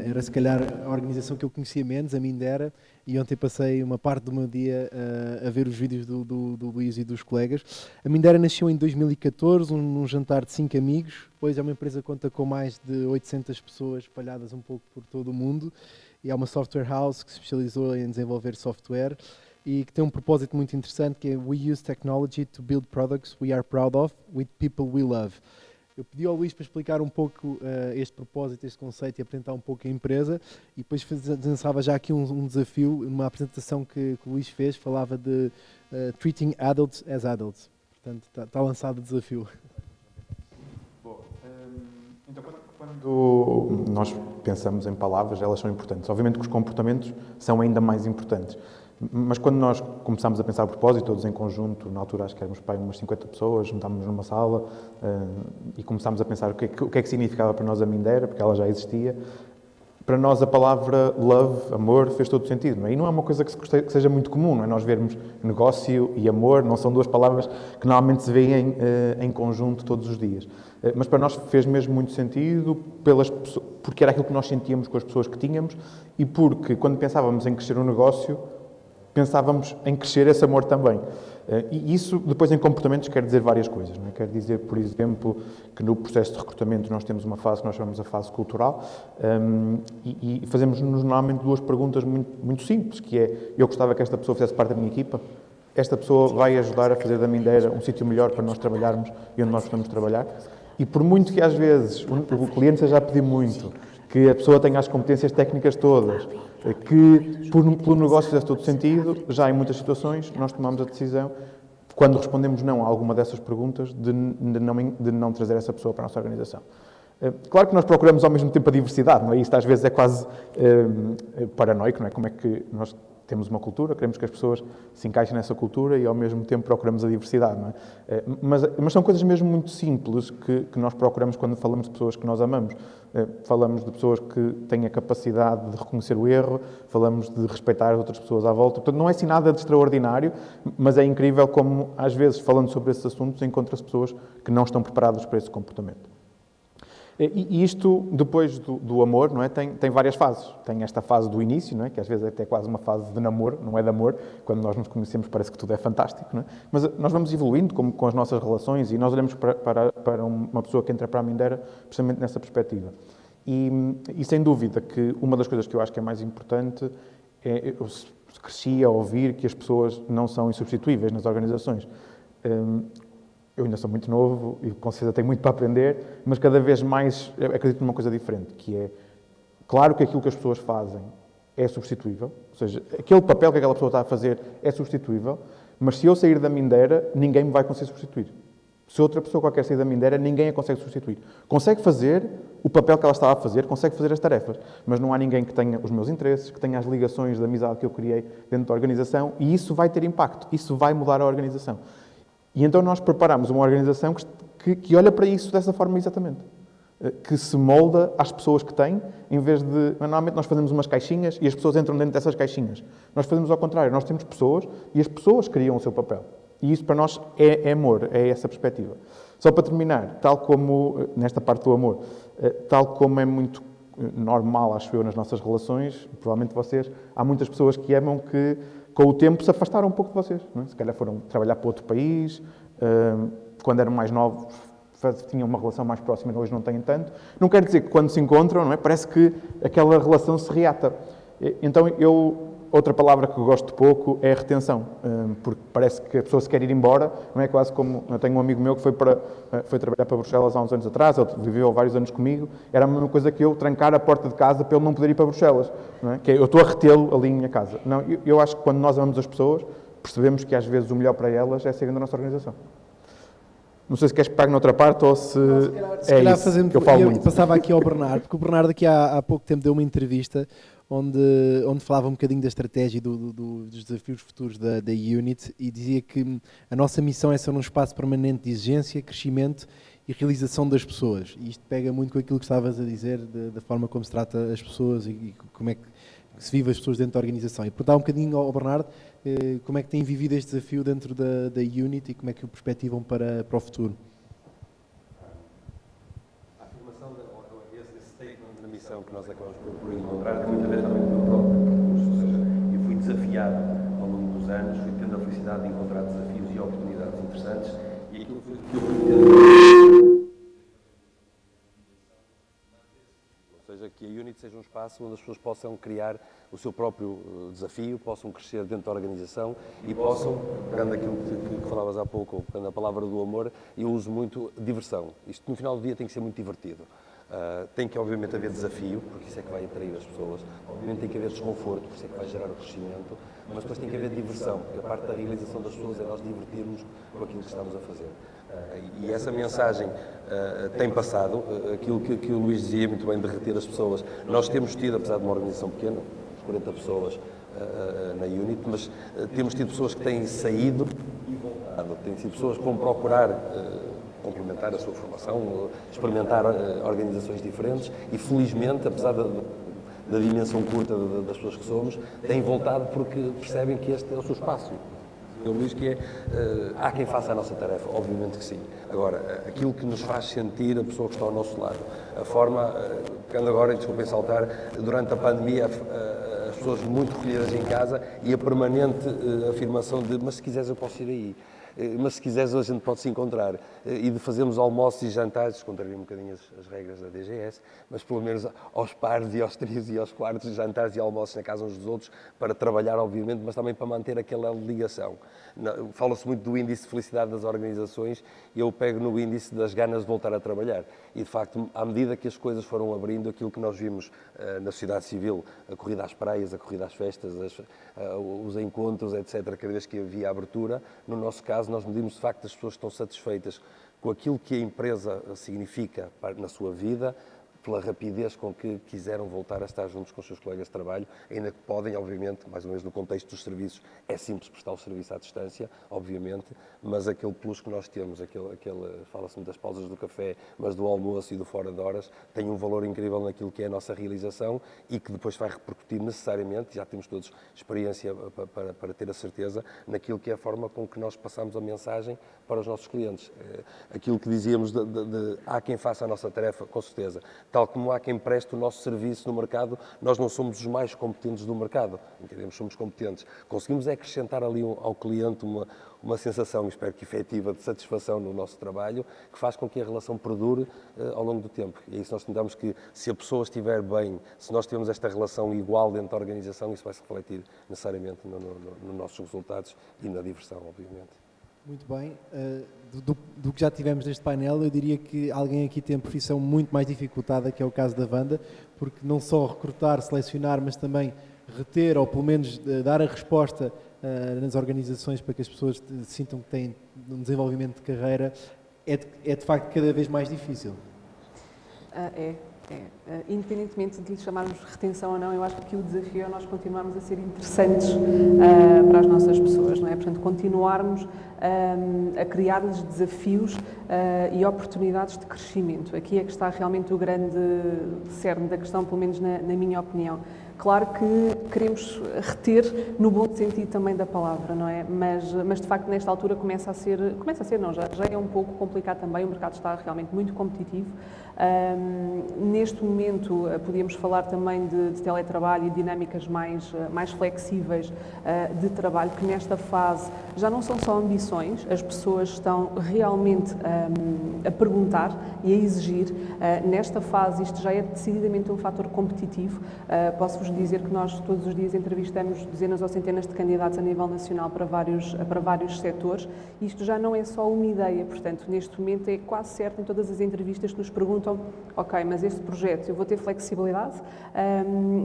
Era se calhar a organização que eu conhecia menos, a Mindera, e ontem passei uma parte do meu dia a ver os vídeos do Luís e dos colegas. A Mindera nasceu em 2014, num jantar de 5 amigos. Hoje é uma empresa que conta com mais de 800 pessoas espalhadas um pouco por todo o mundo, e é uma software house que se especializou em desenvolver software e que tem um propósito muito interessante, que é We use technology to build products we are proud of with people we love. Eu pedi ao Luís para explicar um pouco este propósito, este conceito e apresentar um pouco a empresa, e depois lançava já aqui um desafio, numa apresentação que o Luís fez, falava de treating adults as adults. Portanto, está lançado o desafio. Bom, então quando nós pensamos em palavras, elas são importantes. Obviamente que os comportamentos são ainda mais importantes. Mas quando nós começámos a pensar a propósito, todos em conjunto, na altura acho que éramos para umas 50 pessoas, juntámos-nos numa sala e começámos a pensar o que é que significava para nós a Mindera, porque ela já existia. Para nós a palavra love, amor, fez todo sentido, não é? E não é uma coisa que seja muito comum, não é? Nós vermos negócio e amor, não são 2 palavras que normalmente se veem em conjunto todos os dias. Mas para nós fez mesmo muito sentido, porque era aquilo que nós sentíamos com as pessoas que tínhamos e porque quando pensávamos em crescer um negócio, pensávamos em crescer esse amor também. E isso, depois, em comportamentos, quer dizer várias coisas. Não é? Quer dizer, por exemplo, que no processo de recrutamento nós temos uma fase que nós chamamos a fase cultural e fazemos-nos normalmente 2 perguntas muito simples, que é, eu gostava que esta pessoa fizesse parte da minha equipa, esta pessoa vai ajudar a fazer da Mindera um sítio melhor para nós trabalharmos e onde nós gostamos de trabalhar. E por muito que às vezes o cliente seja a pedir muito, que a pessoa tenha as competências técnicas todas, que pelo negócio fizesse todo sentido, já em muitas situações nós tomamos a decisão, quando respondemos não a alguma dessas perguntas, de não trazer essa pessoa para a nossa organização. Claro que nós procuramos ao mesmo tempo a diversidade, não é? Isto às vezes é quase paranoico, não é? Como é que nós temos uma cultura, queremos que as pessoas se encaixem nessa cultura e ao mesmo tempo procuramos a diversidade, não é? Mas são coisas mesmo muito simples que nós procuramos quando falamos de pessoas que nós amamos. Falamos de pessoas que têm a capacidade de reconhecer o erro, falamos de respeitar as outras pessoas à volta. Portanto, não é assim nada de extraordinário, mas é incrível como, às vezes, falando sobre esses assuntos, encontra-se pessoas que não estão preparadas para esse comportamento. E isto, depois do amor, não é? Tem várias fases. Tem esta fase do início, não é? Que às vezes é até quase uma fase de namoro, não é de amor. Quando nós nos conhecemos parece que tudo é fantástico, não é? Mas nós vamos evoluindo com as nossas relações e nós olhamos para uma pessoa que entra para a Mindera precisamente nessa perspectiva. E sem dúvida que uma das coisas que eu acho que é mais importante é, eu cresci a ouvir que as pessoas não são insubstituíveis nas organizações. Eu ainda sou muito novo e com certeza tenho muito para aprender, mas cada vez mais acredito numa coisa diferente, que é, claro que aquilo que as pessoas fazem é substituível, ou seja, aquele papel que aquela pessoa está a fazer é substituível, mas se eu sair da Mindera, ninguém me vai conseguir substituir. Se outra pessoa qualquer sair da Mindera, ninguém a consegue substituir. Consegue fazer o papel que ela estava a fazer, consegue fazer as tarefas, mas não há ninguém que tenha os meus interesses, que tenha as ligações de amizade que eu criei dentro da organização, e isso vai ter impacto, isso vai mudar a organização. E então nós preparamos uma organização que olha para isso dessa forma exatamente. Que se molda às pessoas que tem, em vez de... Normalmente nós fazemos umas caixinhas e as pessoas entram dentro dessas caixinhas. Nós fazemos ao contrário, nós temos pessoas e as pessoas criam o seu papel. E isso para nós é amor, é essa perspectiva. Só para terminar, tal como, nesta parte do amor, tal como é muito normal, acho eu, nas nossas relações, provavelmente vocês, há muitas pessoas que amam que com o tempo se afastaram um pouco de vocês. Não é? Se calhar foram trabalhar para outro país, quando eram mais novos tinham uma relação mais próxima e hoje não têm tanto. Não quer dizer que quando se encontram, não é? Parece que aquela relação se reata. Então outra palavra que eu gosto pouco é a retenção, porque parece que a pessoa se quer ir embora, não é? Quase como, eu tenho um amigo meu que foi trabalhar para Bruxelas há uns anos atrás, ele viveu há vários anos comigo, era a mesma coisa que eu trancar a porta de casa para ele não poder ir para Bruxelas, não é? Que eu estou a retê-lo ali em minha casa. Não, eu acho que quando nós amamos as pessoas, percebemos que às vezes o melhor para elas é sair da nossa organização. Não sei se queres que pague noutra parte ou se é isso que eu falo muito. Passava aqui ao Bernardo, porque o Bernardo aqui há pouco tempo deu uma entrevista onde falava um bocadinho da estratégia e dos desafios futuros da Unit e dizia que a nossa missão é ser um espaço permanente de exigência, crescimento e realização das pessoas. E isto pega muito com aquilo que estavas a dizer, da forma como se trata as pessoas e como é que se vive as pessoas dentro da organização. E perguntar um bocadinho ao Bernardo como é que têm vivido este desafio dentro da Unit e como é que o perspectivam para o futuro. A afirmação, esse statement na missão que nós acabamos por encontrar, muitas vezes também do próprio percurso, ou seja, eu fui desafiado ao longo dos anos, fui tendo a felicidade de encontrar desafios e oportunidades interessantes e aquilo que eu fui tendo... Ou seja, que a Unit seja um espaço onde as pessoas possam criar o seu próprio desafio, possam crescer dentro da organização e possam, pegando aquilo que falavas há pouco, ou pegando a palavra do amor, eu uso muito diversão. Isto no final do dia tem que ser muito divertido. Tem que obviamente haver desafio, porque isso é que vai atrair as pessoas. Obviamente tem que haver desconforto, porque isso é que vai gerar o crescimento. Mas depois tem que haver diversão, porque a parte da realização das pessoas é nós divertirmos com aquilo que estamos a fazer. E essa mensagem tem passado, aquilo que o Luís dizia muito bem de reter as pessoas. Nós temos tido, apesar de uma organização pequena, 40 pessoas na Unit, mas temos tido pessoas que têm saído e voltado. Têm sido pessoas que vão procurar complementar a sua formação, experimentar organizações diferentes e, felizmente, apesar da dimensão curta das pessoas que somos, têm voltado porque percebem que este é o seu espaço. Eu, Luís, que há quem faça a nossa tarefa, obviamente que sim. Agora, aquilo que nos faz sentir a pessoa que está ao nosso lado, a forma, pegando agora, e desculpem saltar, durante a pandemia, as pessoas muito recolhidas em casa e a permanente afirmação de mas se quiseres eu posso ir aí. Mas se quiseres a gente pode se encontrar e de fazermos almoços e jantares, contraria um bocadinho as regras da DGS, mas pelo menos aos pares e aos trios e aos quartos, jantares e almoços na casa uns dos outros, para trabalhar obviamente, mas também para manter aquela ligação. Fala-se muito do índice de felicidade das organizações e eu pego no índice das ganas de voltar a trabalhar e de facto, à medida que as coisas foram abrindo, aquilo que nós vimos na sociedade civil, a corrida às praias, a corrida às festas, os encontros, etc., cada vez que havia abertura, no nosso caso nós medimos de facto as pessoas que estão satisfeitas com aquilo que a empresa significa na sua vida, pela rapidez com que quiseram voltar a estar juntos com os seus colegas de trabalho, ainda que podem, obviamente, mais ou menos no contexto dos serviços, é simples prestar o serviço à distância, obviamente, mas aquele plus que nós temos, fala-se das pausas do café, mas do almoço e do fora de horas, tem um valor incrível naquilo que é a nossa realização e que depois vai repercutir necessariamente, já temos todos experiência para ter a certeza, naquilo que é a forma com que nós passamos a mensagem para os nossos clientes. Aquilo que dizíamos há quem faça a nossa tarefa, com certeza. Tal como há quem preste o nosso serviço no mercado, nós não somos os mais competentes do mercado, entendemos? Somos competentes. Conseguimos acrescentar ali ao cliente uma sensação, espero que efetiva, de satisfação no nosso trabalho, que faz com que a relação perdure ao longo do tempo. E é isso nós tentamos que, se a pessoa estiver bem, se nós tivermos esta relação igual dentro da organização, isso vai se refletir necessariamente nos nossos resultados e na diversão, obviamente. Muito bem. Do que já tivemos neste painel, eu diria que alguém aqui tem uma profissão muito mais dificultada, que é o caso da Wanda, porque não só recrutar, selecionar, mas também reter, ou pelo menos dar a resposta nas organizações para que as pessoas sintam que têm um desenvolvimento de carreira, é de facto cada vez mais difícil. Independentemente de lhe chamarmos retenção ou não, eu acho que aqui o desafio é nós continuarmos a ser interessantes para as nossas pessoas, não é? Portanto, continuarmos a criar-lhes desafios e oportunidades de crescimento. Aqui é que está realmente o grande cerne da questão, pelo menos na minha opinião. Claro que queremos reter no bom sentido também da palavra, não é? Mas de facto nesta altura começa a ser não, já é um pouco complicado também, o mercado está realmente muito competitivo. Neste momento podíamos falar também de teletrabalho e dinâmicas mais flexíveis de trabalho, que nesta fase já não são só ambições, as pessoas estão realmente a perguntar e a exigir. Nesta fase isto já é decididamente um fator competitivo. Posso-vos dizer que nós todos os dias entrevistamos dezenas ou centenas de candidatos a nível nacional para vários setores. Isto já não é só uma ideia, portanto, neste momento é quase certo em todas as entrevistas que nos perguntam: ok, mas este projeto, eu vou ter flexibilidade?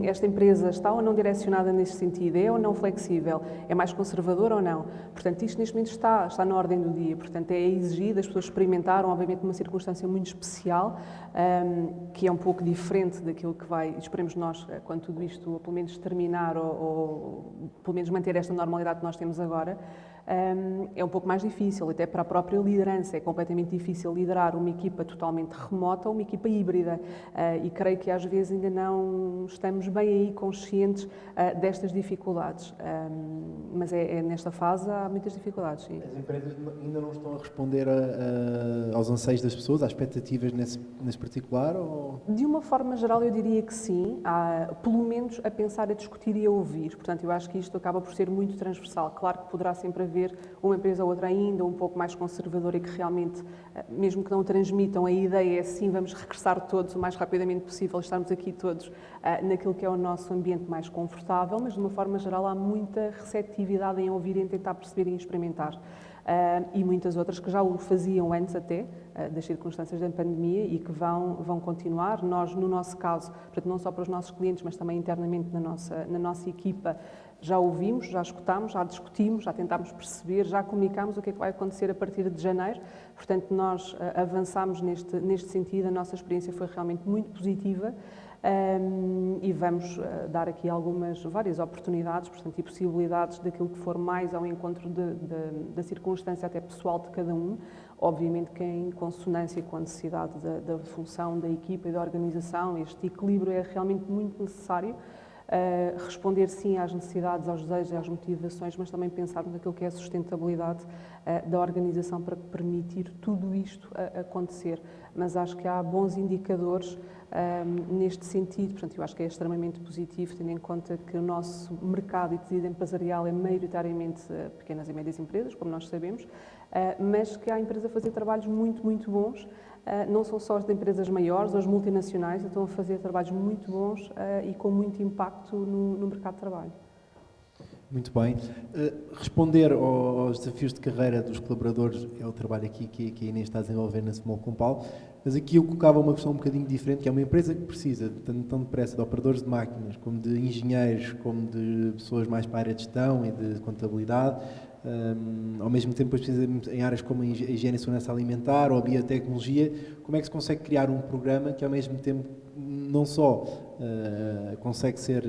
Esta empresa está ou não direcionada neste sentido? É ou não flexível? É mais conservadora ou não? Portanto, isto neste momento está na ordem do dia. Portanto, é exigido, as pessoas experimentaram, obviamente, uma circunstância muito especial, que é um pouco diferente daquilo que esperemos nós, quando tudo isto, pelo menos, terminar ou pelo menos manter esta normalidade que nós temos agora. É um pouco mais difícil, até para a própria liderança. É completamente difícil liderar uma equipa totalmente remota ou uma equipa híbrida. E creio que às vezes ainda não estamos bem aí conscientes destas dificuldades. Mas nesta fase há muitas dificuldades, sim. As empresas ainda não estão a responder aos anseios das pessoas, às expectativas nesse particular? Ou... De uma forma geral, eu diria que sim. Há, pelo menos, a pensar, a discutir e a ouvir. Portanto, eu acho que isto acaba por ser muito transversal. Claro que poderá sempre haver uma empresa ou outra ainda um pouco mais conservadora e que realmente, mesmo que não transmitam a ideia, é sim, vamos regressar todos o mais rapidamente possível, estarmos aqui todos naquilo que é o nosso ambiente mais confortável, mas de uma forma geral há muita receptividade em ouvir, em tentar perceber e em experimentar. E muitas outras que já o faziam antes até das circunstâncias da pandemia e que vão continuar. Nós, no nosso caso, portanto, não só para os nossos clientes, mas também internamente na nossa equipa, já ouvimos, já escutámos, já discutimos, já tentámos perceber, já comunicámos o que é que vai acontecer a partir de janeiro. Portanto, nós avançámos neste sentido, a nossa experiência foi realmente muito positiva. E vamos dar aqui várias oportunidades, portanto, e possibilidades daquilo que for mais ao encontro da circunstância até pessoal de cada um, obviamente que em consonância com a necessidade da função da equipa e da organização. Este equilíbrio é realmente muito necessário. Responder sim às necessidades, aos desejos e às motivações, mas também pensarmos naquilo que é a sustentabilidade da organização para permitir tudo isto acontecer. Mas acho que há bons indicadores neste sentido, portanto, eu acho que é extremamente positivo, tendo em conta que o nosso mercado e tecido empresarial é maioritariamente pequenas e médias empresas, como nós sabemos, mas que há empresas a fazer trabalhos muito, muito bons. Não são só as de empresas maiores, as multinacionais, estão a fazer trabalhos muito bons e com muito impacto no mercado de trabalho. Muito bem. Responder aos desafios de carreira dos colaboradores é o trabalho aqui que a Inês está a desenvolver na Small Compal, mas aqui eu colocava uma questão um bocadinho diferente, que é uma empresa que precisa tão depressa de operadores de máquinas, como de engenheiros, como de pessoas mais para a área de gestão e de contabilidade, ao mesmo tempo precisamos em áreas como a higiene e segurança alimentar ou a biotecnologia, como é que se consegue criar um programa que ao mesmo tempo não só consegue ser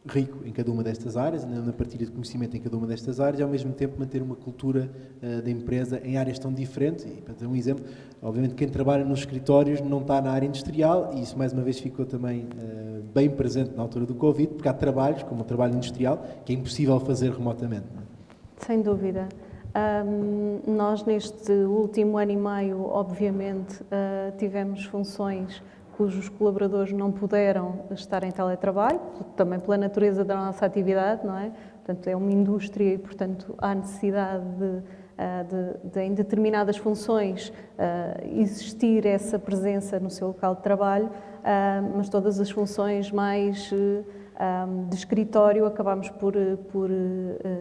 rico em cada uma destas áreas, na partilha de conhecimento em cada uma destas áreas, e ao mesmo tempo manter uma cultura da empresa em áreas tão diferentes. E, para ter um exemplo, obviamente quem trabalha nos escritórios não está na área industrial, e isso mais uma vez ficou também bem presente na altura do Covid, porque há trabalhos, como o trabalho industrial, que é impossível fazer remotamente. Não é? Sem dúvida. Nós neste último ano e meio, obviamente, tivemos funções cujos colaboradores não puderam estar em teletrabalho, também pela natureza da nossa atividade, não é? Portanto, é uma indústria e, portanto, há necessidade de em determinadas funções, existir essa presença no seu local de trabalho, mas todas as funções mais de escritório acabamos por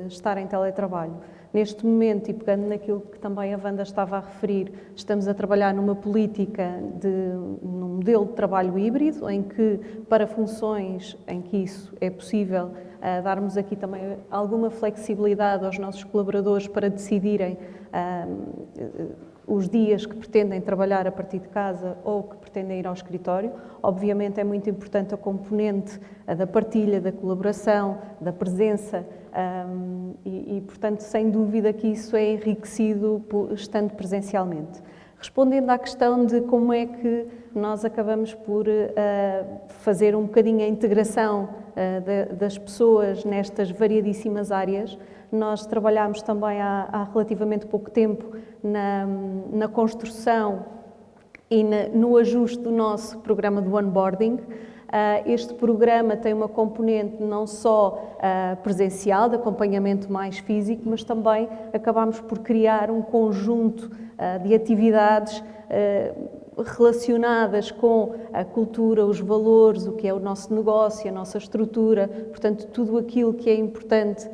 estar em teletrabalho. Neste momento, e pegando naquilo que também a Wanda estava a referir, estamos a trabalhar numa política, num modelo de trabalho híbrido, em que, para funções em que isso é possível, darmos aqui também alguma flexibilidade aos nossos colaboradores para decidirem os dias que pretendem trabalhar a partir de casa ou que pretendem ir ao escritório. Obviamente é muito importante a componente da partilha, da colaboração, da presença e, portanto, sem dúvida que isso é enriquecido estando presencialmente. Respondendo à questão de como é que nós acabamos por fazer um bocadinho a integração das pessoas nestas variadíssimas áreas, nós trabalhámos também há relativamente pouco tempo na construção e no ajuste do nosso programa de onboarding. Este programa tem uma componente não só presencial, de acompanhamento mais físico, mas também acabamos por criar um conjunto de atividades relacionadas com a cultura, os valores, o que é o nosso negócio, a nossa estrutura, portanto, tudo aquilo que é importante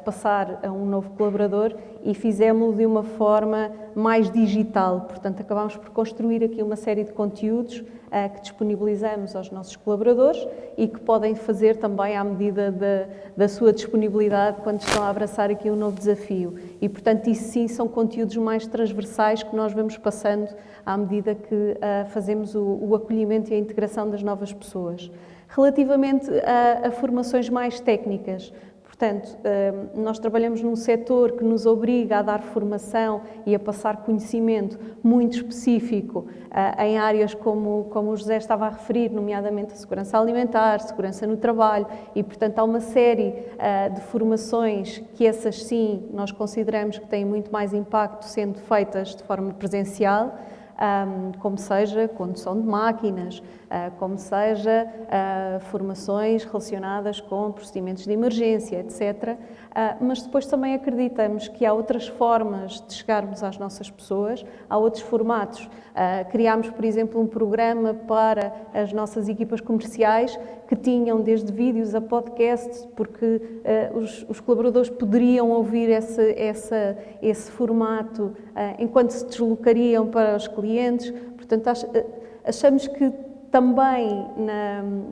passar a um novo colaborador, e fizemos-lo de uma forma mais digital. Portanto, acabamos por construir aqui uma série de conteúdos que disponibilizamos aos nossos colaboradores e que podem fazer também à medida da sua disponibilidade quando estão a abraçar aqui um novo desafio. E, portanto, isso sim são conteúdos mais transversais que nós vamos passando à medida que fazemos o acolhimento e a integração das novas pessoas. Relativamente a formações mais técnicas, portanto, nós trabalhamos num setor que nos obriga a dar formação e a passar conhecimento muito específico em áreas como o José estava a referir, nomeadamente a segurança alimentar, segurança no trabalho, e, portanto, há uma série de formações que essas sim nós consideramos que têm muito mais impacto sendo feitas de forma presencial, como seja condução de máquinas, como seja formações relacionadas com procedimentos de emergência, etc. Mas depois também acreditamos que há outras formas de chegarmos às nossas pessoas, há outros formatos. Criámos, por exemplo, um programa para as nossas equipas comerciais que tinham desde vídeos a podcasts, porque os colaboradores poderiam ouvir esse formato enquanto se deslocariam para os clientes. Portanto, achamos que também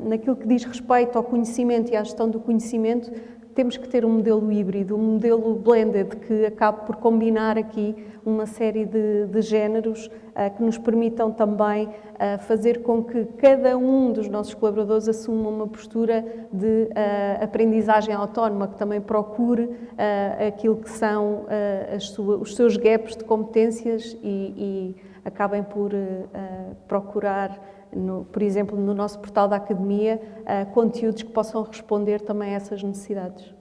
naquilo que diz respeito ao conhecimento e à gestão do conhecimento, temos que ter um modelo híbrido, um modelo blended, que acabe por combinar aqui uma série de géneros que nos permitam também fazer com que cada um dos nossos colaboradores assuma uma postura de aprendizagem autónoma, que também procure aquilo que são os seus gaps de competências e acabem por procurar, por exemplo, no nosso portal da Academia, conteúdos que possam responder também a essas necessidades.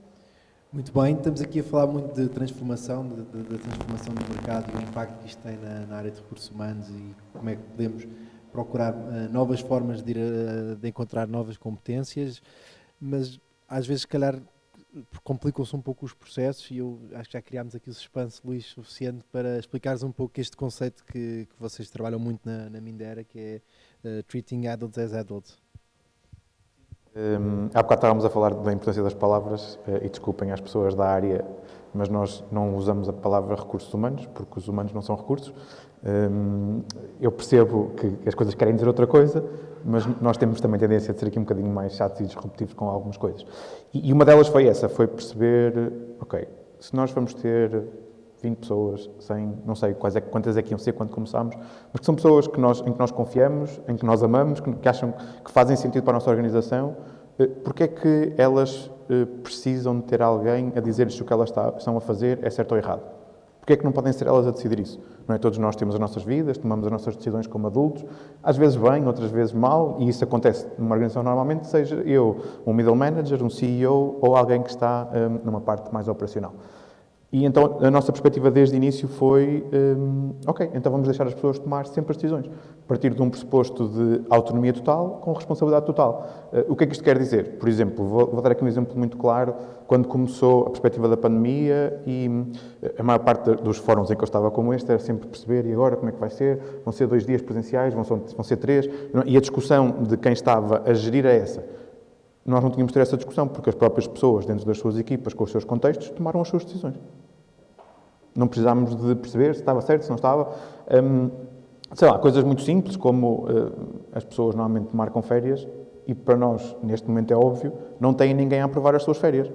Muito bem, estamos aqui a falar muito de transformação, da transformação do mercado e o impacto que isto tem na área de recursos humanos e como é que podemos procurar novas formas de encontrar novas competências, mas às vezes, se calhar, complicam-se um pouco os processos e eu acho que já criámos aqui o suspense, Luís, suficiente para explicares um pouco este conceito que vocês trabalham muito na Mindera, que é Treating Adults as Adults. Há bocado estávamos a falar da importância das palavras e desculpem às pessoas da área, mas nós não usamos a palavra recursos humanos, porque os humanos não são recursos. Eu percebo que as coisas querem dizer outra coisa, mas nós temos também tendência a ser aqui um bocadinho mais chatos e disruptivos com algumas coisas. E uma delas foi essa, foi perceber, ok, se nós vamos ter 20 pessoas, 100, não sei quantas é que iam ser quando começámos, mas que são pessoas em que nós confiamos, em que nós amamos, que acham que fazem sentido para a nossa organização, porque é que elas precisam de ter alguém a dizer-lhes se o que elas estão a fazer é certo ou errado? Porque é que não podem ser elas a decidir isso? Não é? Todos nós temos as nossas vidas, tomamos as nossas decisões como adultos, às vezes bem, outras vezes mal, e isso acontece numa organização normalmente, seja eu um middle manager, um CEO ou alguém que está numa parte mais operacional. E então a nossa perspectiva desde o início foi, ok, então vamos deixar as pessoas tomar sempre as decisões, a partir de um pressuposto de autonomia total com responsabilidade total. O que é que isto quer dizer? Por exemplo, vou dar aqui um exemplo muito claro, quando começou a perspectiva da pandemia e a maior parte dos fóruns em que eu estava como este era sempre perceber, e agora como é que vai ser? Vão ser 2 dias presenciais, vão ser 3? E a discussão de quem estava a gerir é essa. Nós não tínhamos de ter essa discussão, porque as próprias pessoas, dentro das suas equipas, com os seus contextos, tomaram as suas decisões. Não precisámos de perceber se estava certo, se não estava. Sei lá, coisas muito simples, como as pessoas normalmente marcam férias e para nós, neste momento é óbvio, não têm ninguém a aprovar as suas férias.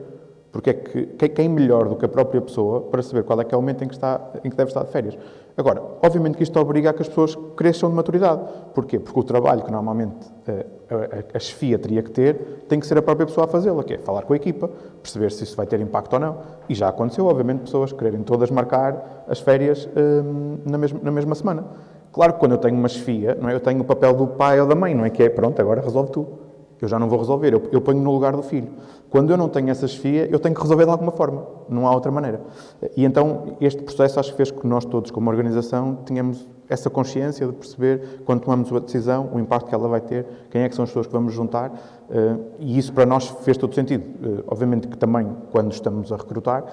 Porque é que quem melhor do que a própria pessoa para saber qual é que é o momento em que deve estar de férias? Agora, obviamente que isto obriga a que as pessoas cresçam de maturidade. Porquê? Porque o trabalho que normalmente a chefia teria que ter, tem que ser a própria pessoa a fazê-lo, que é falar com a equipa, perceber se isso vai ter impacto ou não. E já aconteceu, obviamente, pessoas quererem todas marcar as férias na mesma semana. Claro que quando eu tenho uma chefia, não é? Eu tenho o papel do pai ou da mãe, não é que é, pronto, agora resolve tu. Eu já não vou resolver, eu ponho no lugar do filho. Quando eu não tenho essa chefia, eu tenho que resolver de alguma forma, não há outra maneira. E então este processo acho que fez que nós todos, como organização, tenhamos essa consciência de perceber, quando tomamos a decisão, o impacto que ela vai ter, quem é que são as pessoas que vamos juntar, e isso para nós fez todo sentido. Obviamente que também, quando estamos a recrutar,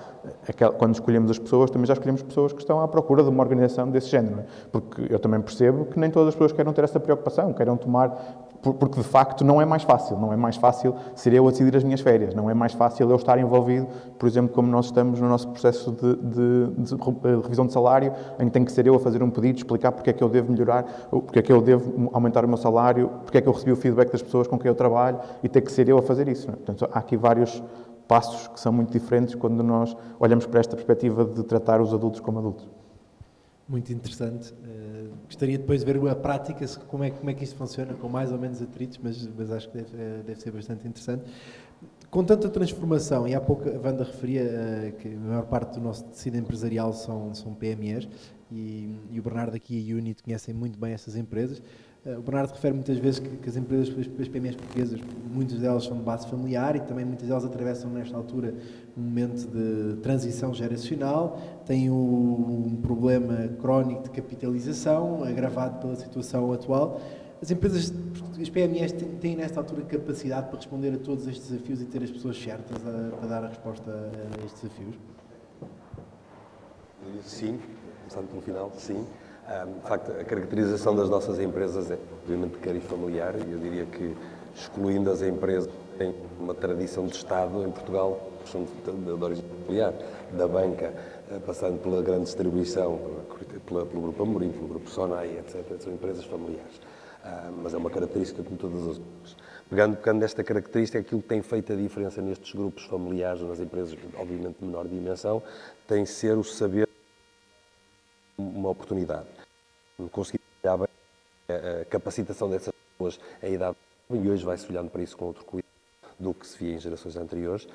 quando escolhemos as pessoas, também já escolhemos pessoas que estão à procura de uma organização desse género, não é? Porque eu também percebo que nem todas as pessoas queiram ter essa preocupação, queiram tomar... Porque, de facto, não é mais fácil ser eu a decidir as minhas férias, não é mais fácil eu estar envolvido, por exemplo, como nós estamos no nosso processo de revisão de salário, em que tem que ser eu a fazer um pedido, explicar porque é que eu devo melhorar, porque é que eu devo aumentar o meu salário, porque é que eu recebi o feedback das pessoas com quem eu trabalho, e ter que ser eu a fazer isso, não é? Portanto, há aqui vários passos que são muito diferentes quando nós olhamos para esta perspectiva de tratar os adultos como adultos. Muito interessante. Gostaria depois de ver a prática, como é que isto funciona, com mais ou menos atritos, mas acho que deve ser bastante interessante. Com tanta transformação, e há pouco a Wanda referia que a maior parte do nosso tecido empresarial são PMEs, e o Bernardo aqui e a Unit conhecem muito bem essas empresas. O Bernardo refere muitas vezes que as empresas, as PMEs portuguesas, muitas delas são de base familiar e também muitas delas atravessam nesta altura um momento de transição geracional, têm um problema crónico de capitalização, agravado pela situação atual. As empresas, as PMEs têm nesta altura capacidade para responder a todos estes desafios e ter as pessoas certas para dar a resposta a estes desafios? Sim, começando pelo final, sim. De facto, a caracterização das nossas empresas é, obviamente, de cariz familiar, e eu diria que, excluindo as empresas que têm uma tradição de Estado em Portugal, que são de origem familiar, da banca, passando pela grande distribuição, pelo Grupo Amorim, pelo Grupo Sonai, etc., são empresas familiares. Mas é uma característica como todas as outras. Pegando nesta característica, aquilo que tem feito a diferença nestes grupos familiares, nas empresas, obviamente, de menor dimensão, tem de ser o saber uma oportunidade. Conseguir trabalhar bem a capacitação dessas pessoas a idade, e hoje vai-se olhando para isso com outro cuidado do que se via em gerações anteriores.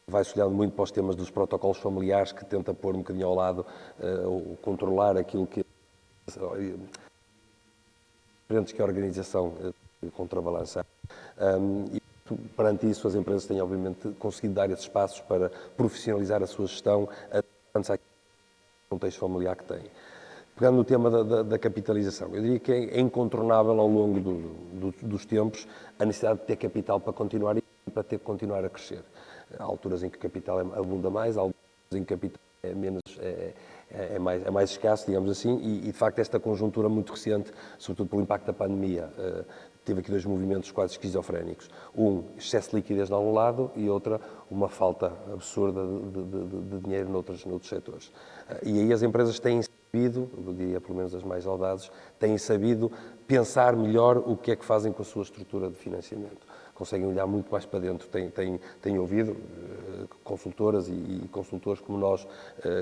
Vai-se olhando muito para os temas dos protocolos familiares, que tenta pôr um bocadinho ao lado, ou controlar aquilo que a organização contrabalança. E perante isso, as empresas têm, obviamente, conseguido dar esses passos para profissionalizar a sua gestão, ao contexto familiar que têm. Pegando no tema da capitalização, eu diria que é incontornável ao longo dos tempos a necessidade de ter capital para continuar e para ter que continuar a crescer. Há alturas em que o capital abunda mais, há alturas em que o capital é mais escasso, digamos assim, e de facto esta conjuntura muito recente, sobretudo pelo impacto da pandemia, teve aqui 2 movimentos quase esquizofrénicos. Um, excesso de liquidez de algum lado, e outra, uma falta absurda de dinheiro noutros setores. E aí as empresas têm sabido, eu diria pelo menos as mais audazes, têm sabido pensar melhor o que é que fazem com a sua estrutura de financiamento. conseguem olhar muito mais para dentro. Têm ouvido consultoras e consultores como nós,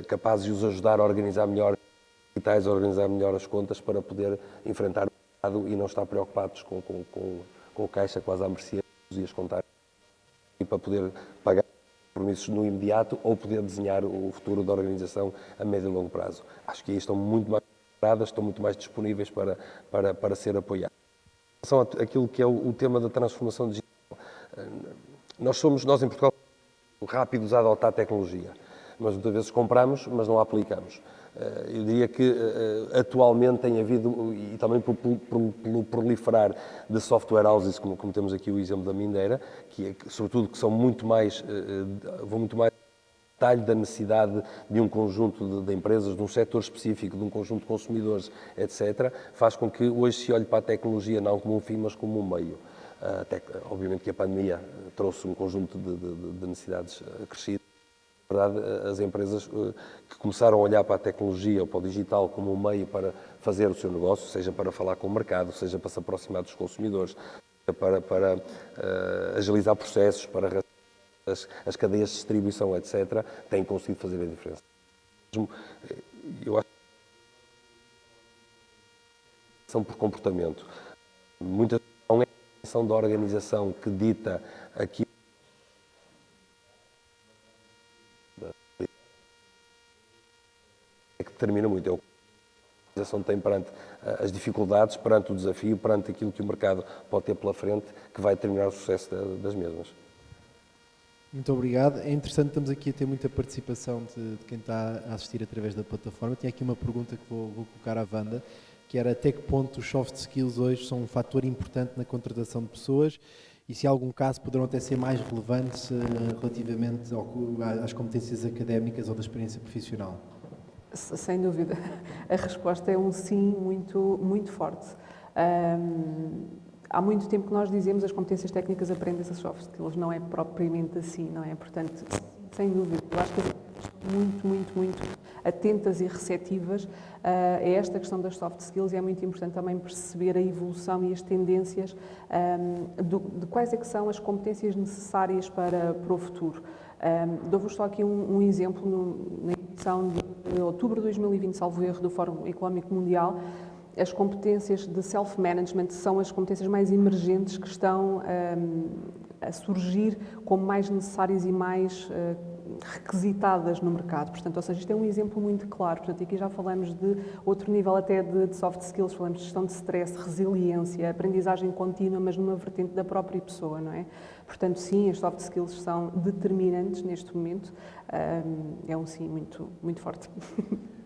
capazes de os ajudar a organizar melhor a organizar melhor as contas para poder enfrentar o mercado e não estar preocupados com o caixa quase à mercê e as contar e para poder pagar compromissos no imediato ou poder desenhar o futuro da organização a médio e longo prazo. Acho que aí estão muito mais preparadas, estão muito mais disponíveis para ser apoiadas. Em relação àquilo que é o tema da transformação digital, nós em Portugal, rápidos a adotar a tecnologia, mas muitas vezes compramos, mas não a aplicamos. Eu diria que atualmente tem havido, e também pelo proliferar de software houses, como temos aqui o exemplo da Mindeira, sobretudo que são vão muito mais detalhe da necessidade de um conjunto de empresas, de um setor específico, de um conjunto de consumidores, etc., faz com que hoje se olhe para a tecnologia não como um fim, mas como um meio. Obviamente que a pandemia trouxe um conjunto de necessidades acrescidas. Na verdade, as empresas que começaram a olhar para a tecnologia ou para o digital como um meio para fazer o seu negócio, seja para falar com o mercado, seja para se aproximar dos consumidores, para agilizar processos, para as cadeias de distribuição, etc., têm conseguido fazer a diferença. Eu acho que são por comportamento. Muitas vezes não é a definição da organização que dita aqui é que determina muito. É o que a organização tem perante as dificuldades, perante o desafio, perante aquilo que o mercado pode ter pela frente, que vai determinar o sucesso das mesmas. Muito obrigado. É interessante, estamos aqui a ter muita participação de quem está a assistir através da plataforma. Tinha aqui uma pergunta que vou colocar à Wanda, que era até que ponto os soft skills hoje são um fator importante na contratação de pessoas e se em algum caso poderão até ser mais relevantes relativamente às competências académicas ou da experiência profissional. Sem dúvida. A resposta é um sim muito, muito forte. Há muito tempo que nós dizemos as competências técnicas aprendem-se a soft skills, não é propriamente assim, não é? Portanto, sem dúvida, eu acho que as empresas estão muito, muito, muito atentas e receptivas a esta questão das soft skills e é muito importante também perceber a evolução e as tendências de quais é que são as competências necessárias para o futuro. Dou-vos só aqui um exemplo na edição de outubro de 2020, salvo erro, do Fórum Económico Mundial. As competências de self-management são as competências mais emergentes que estão a surgir como mais necessárias e mais requisitadas no mercado. Portanto, ou seja, isto é um exemplo muito claro. Portanto, aqui já falamos de outro nível até de soft skills, falamos de gestão de stress, resiliência, aprendizagem contínua, mas numa vertente da própria pessoa, não é? Portanto, sim, as soft skills são determinantes neste momento. É um sim muito, muito forte.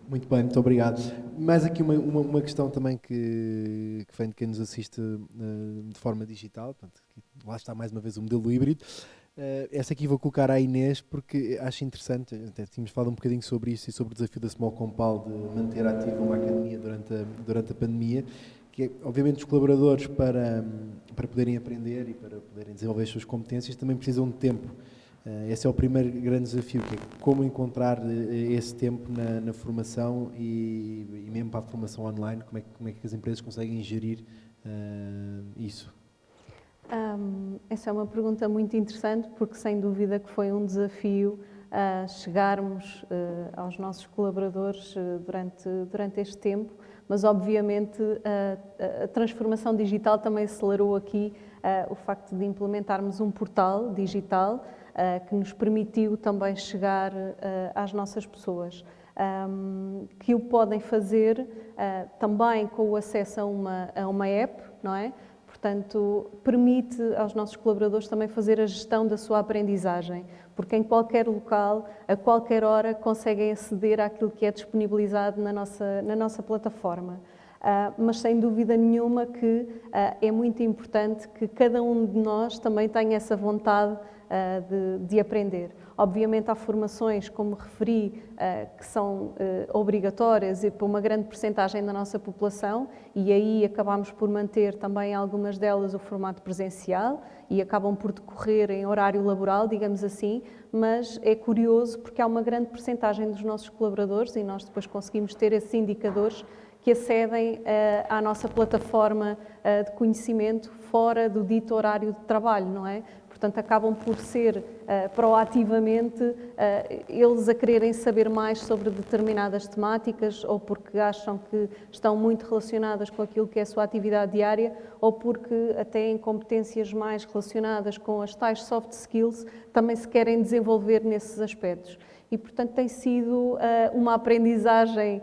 Muito bem, muito obrigado. Mais aqui uma questão também que vem de quem nos assiste de forma digital, portanto, lá está mais uma vez o modelo híbrido. Essa aqui vou colocar à Inês porque acho interessante, até tínhamos falado um bocadinho sobre isso e sobre o desafio da Small Compal de manter ativa uma academia durante a pandemia, que é, obviamente, os colaboradores para poderem aprender e para poderem desenvolver as suas competências também precisam de tempo. Esse é o primeiro grande desafio, que é como encontrar esse tempo na formação e mesmo para a formação online, como é que as empresas conseguem gerir isso? Essa é uma pergunta muito interessante, porque sem dúvida que foi um desafio chegarmos aos nossos colaboradores durante este tempo, mas obviamente a transformação digital também acelerou aqui o facto de implementarmos um portal digital que nos permitiu também chegar às nossas pessoas, que o podem fazer também com o acesso a uma app, não é? Portanto, permite aos nossos colaboradores também fazer a gestão da sua aprendizagem, porque em qualquer local, a qualquer hora, conseguem aceder àquilo que é disponibilizado na nossa plataforma. Mas sem dúvida nenhuma que é muito importante que cada um de nós também tenha essa vontade de aprender. Obviamente há formações, como referi, que são obrigatórias e para uma grande percentagem da nossa população e aí acabamos por manter também algumas delas o formato presencial e acabam por decorrer em horário laboral, digamos assim, mas é curioso porque há uma grande percentagem dos nossos colaboradores e nós depois conseguimos ter esses indicadores que acedem à nossa plataforma de conhecimento fora do dito horário de trabalho, não é? Portanto, acabam por ser proativamente eles a quererem saber mais sobre determinadas temáticas, ou porque acham que estão muito relacionadas com aquilo que é a sua atividade diária, ou porque até em competências mais relacionadas com as tais soft skills também se querem desenvolver nesses aspectos. E, portanto, tem sido uma aprendizagem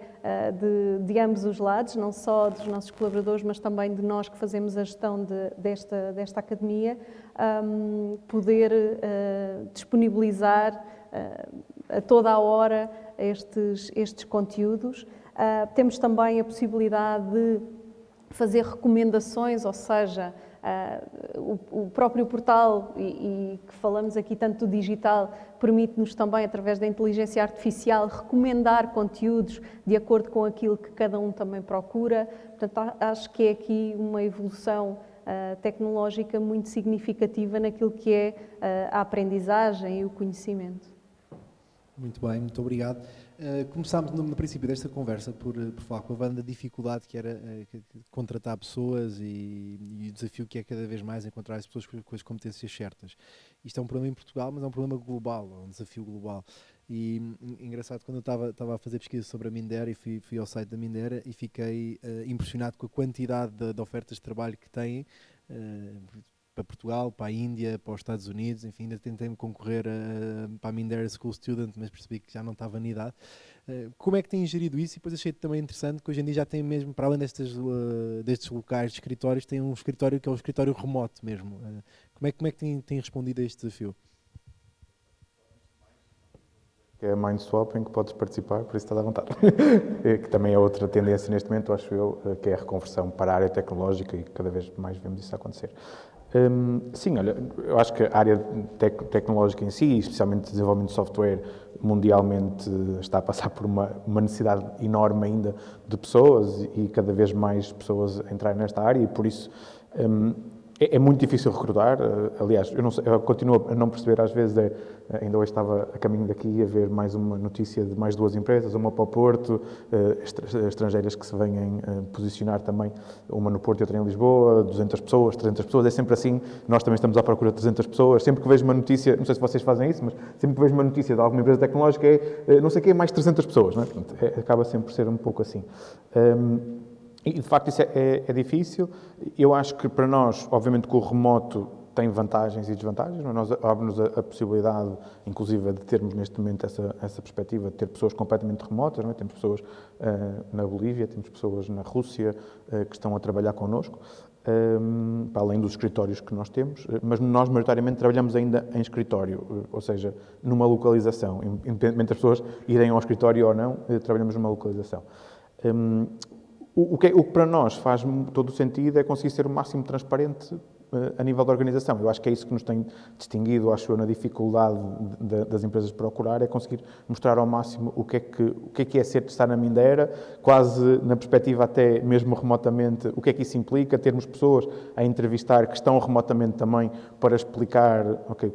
de ambos os lados, não só dos nossos colaboradores, mas também de nós que fazemos a gestão desta academia, poder disponibilizar a toda a hora estes conteúdos. Temos também a possibilidade de fazer recomendações, ou seja, o próprio portal, e que falamos aqui tanto do digital, permite-nos também, através da inteligência artificial, recomendar conteúdos de acordo com aquilo que cada um também procura. Portanto, acho que é aqui uma evolução tecnológica muito significativa naquilo que é a aprendizagem e o conhecimento. Muito bem, muito obrigado. Começámos no princípio desta conversa por falar com a Wanda da dificuldade que era contratar pessoas e o desafio que é cada vez mais encontrar as pessoas com as competências certas. Isto é um problema em Portugal, mas é um problema global, é um desafio global. E engraçado, quando eu estava a fazer pesquisa sobre a Mindera e fui ao site da Mindera e fiquei impressionado com a quantidade de ofertas de trabalho que têm, para Portugal, para a Índia, para os Estados Unidos, enfim, ainda tentei-me concorrer para a Mindera School Student, mas percebi que já não estava na idade. Como é que têm gerido isso? E depois achei também interessante que hoje em dia já tem mesmo, para além destes locais de escritórios, tem um escritório que é um escritório remoto mesmo. Como é que têm respondido a este desafio? Que é a Mindswap, em que podes participar, por isso estás à vontade. Que também é outra tendência neste momento, acho eu, que é a reconversão para a área tecnológica e cada vez mais vemos isso acontecer. Sim, olha, eu acho que a área tecnológica em si, especialmente o desenvolvimento de software, mundialmente está a passar por uma necessidade enorme ainda de pessoas e cada vez mais pessoas entrarem nesta área e por isso é muito difícil recrutar. Aliás, eu continuo a não perceber às vezes, ainda hoje estava a caminho daqui a ver mais uma notícia de mais 2 empresas, uma para o Porto, estrangeiras que se vêm posicionar também, uma no Porto e outra em Lisboa, 200 pessoas, 300 pessoas, é sempre assim, nós também estamos à procura de 300 pessoas, sempre que vejo uma notícia, não sei se vocês fazem isso, mas sempre que vejo uma notícia de alguma empresa tecnológica não sei o que, é mais 300 pessoas, não é? Acaba sempre por ser um pouco assim. E, de facto, isso é difícil. Eu acho que, para nós, obviamente, que o remoto tem vantagens e desvantagens. Nós abre-nos a possibilidade, inclusive, de termos, neste momento, essa perspectiva de ter pessoas completamente remotas. Não é? Temos pessoas na Bolívia, temos pessoas na Rússia que estão a trabalhar connosco, para além dos escritórios que nós temos. Mas nós, maioritariamente, trabalhamos ainda em escritório, ou seja, numa localização. Independentemente das pessoas irem ao escritório ou não, trabalhamos numa localização. O que para nós faz todo o sentido é conseguir ser o máximo transparente a nível da organização. Eu acho que é isso que nos tem distinguido, acho eu, na dificuldade das empresas procurar, é conseguir mostrar ao máximo o que é estar na Mindera, quase na perspectiva até mesmo remotamente, o que é que isso implica, termos pessoas a entrevistar que estão remotamente também para explicar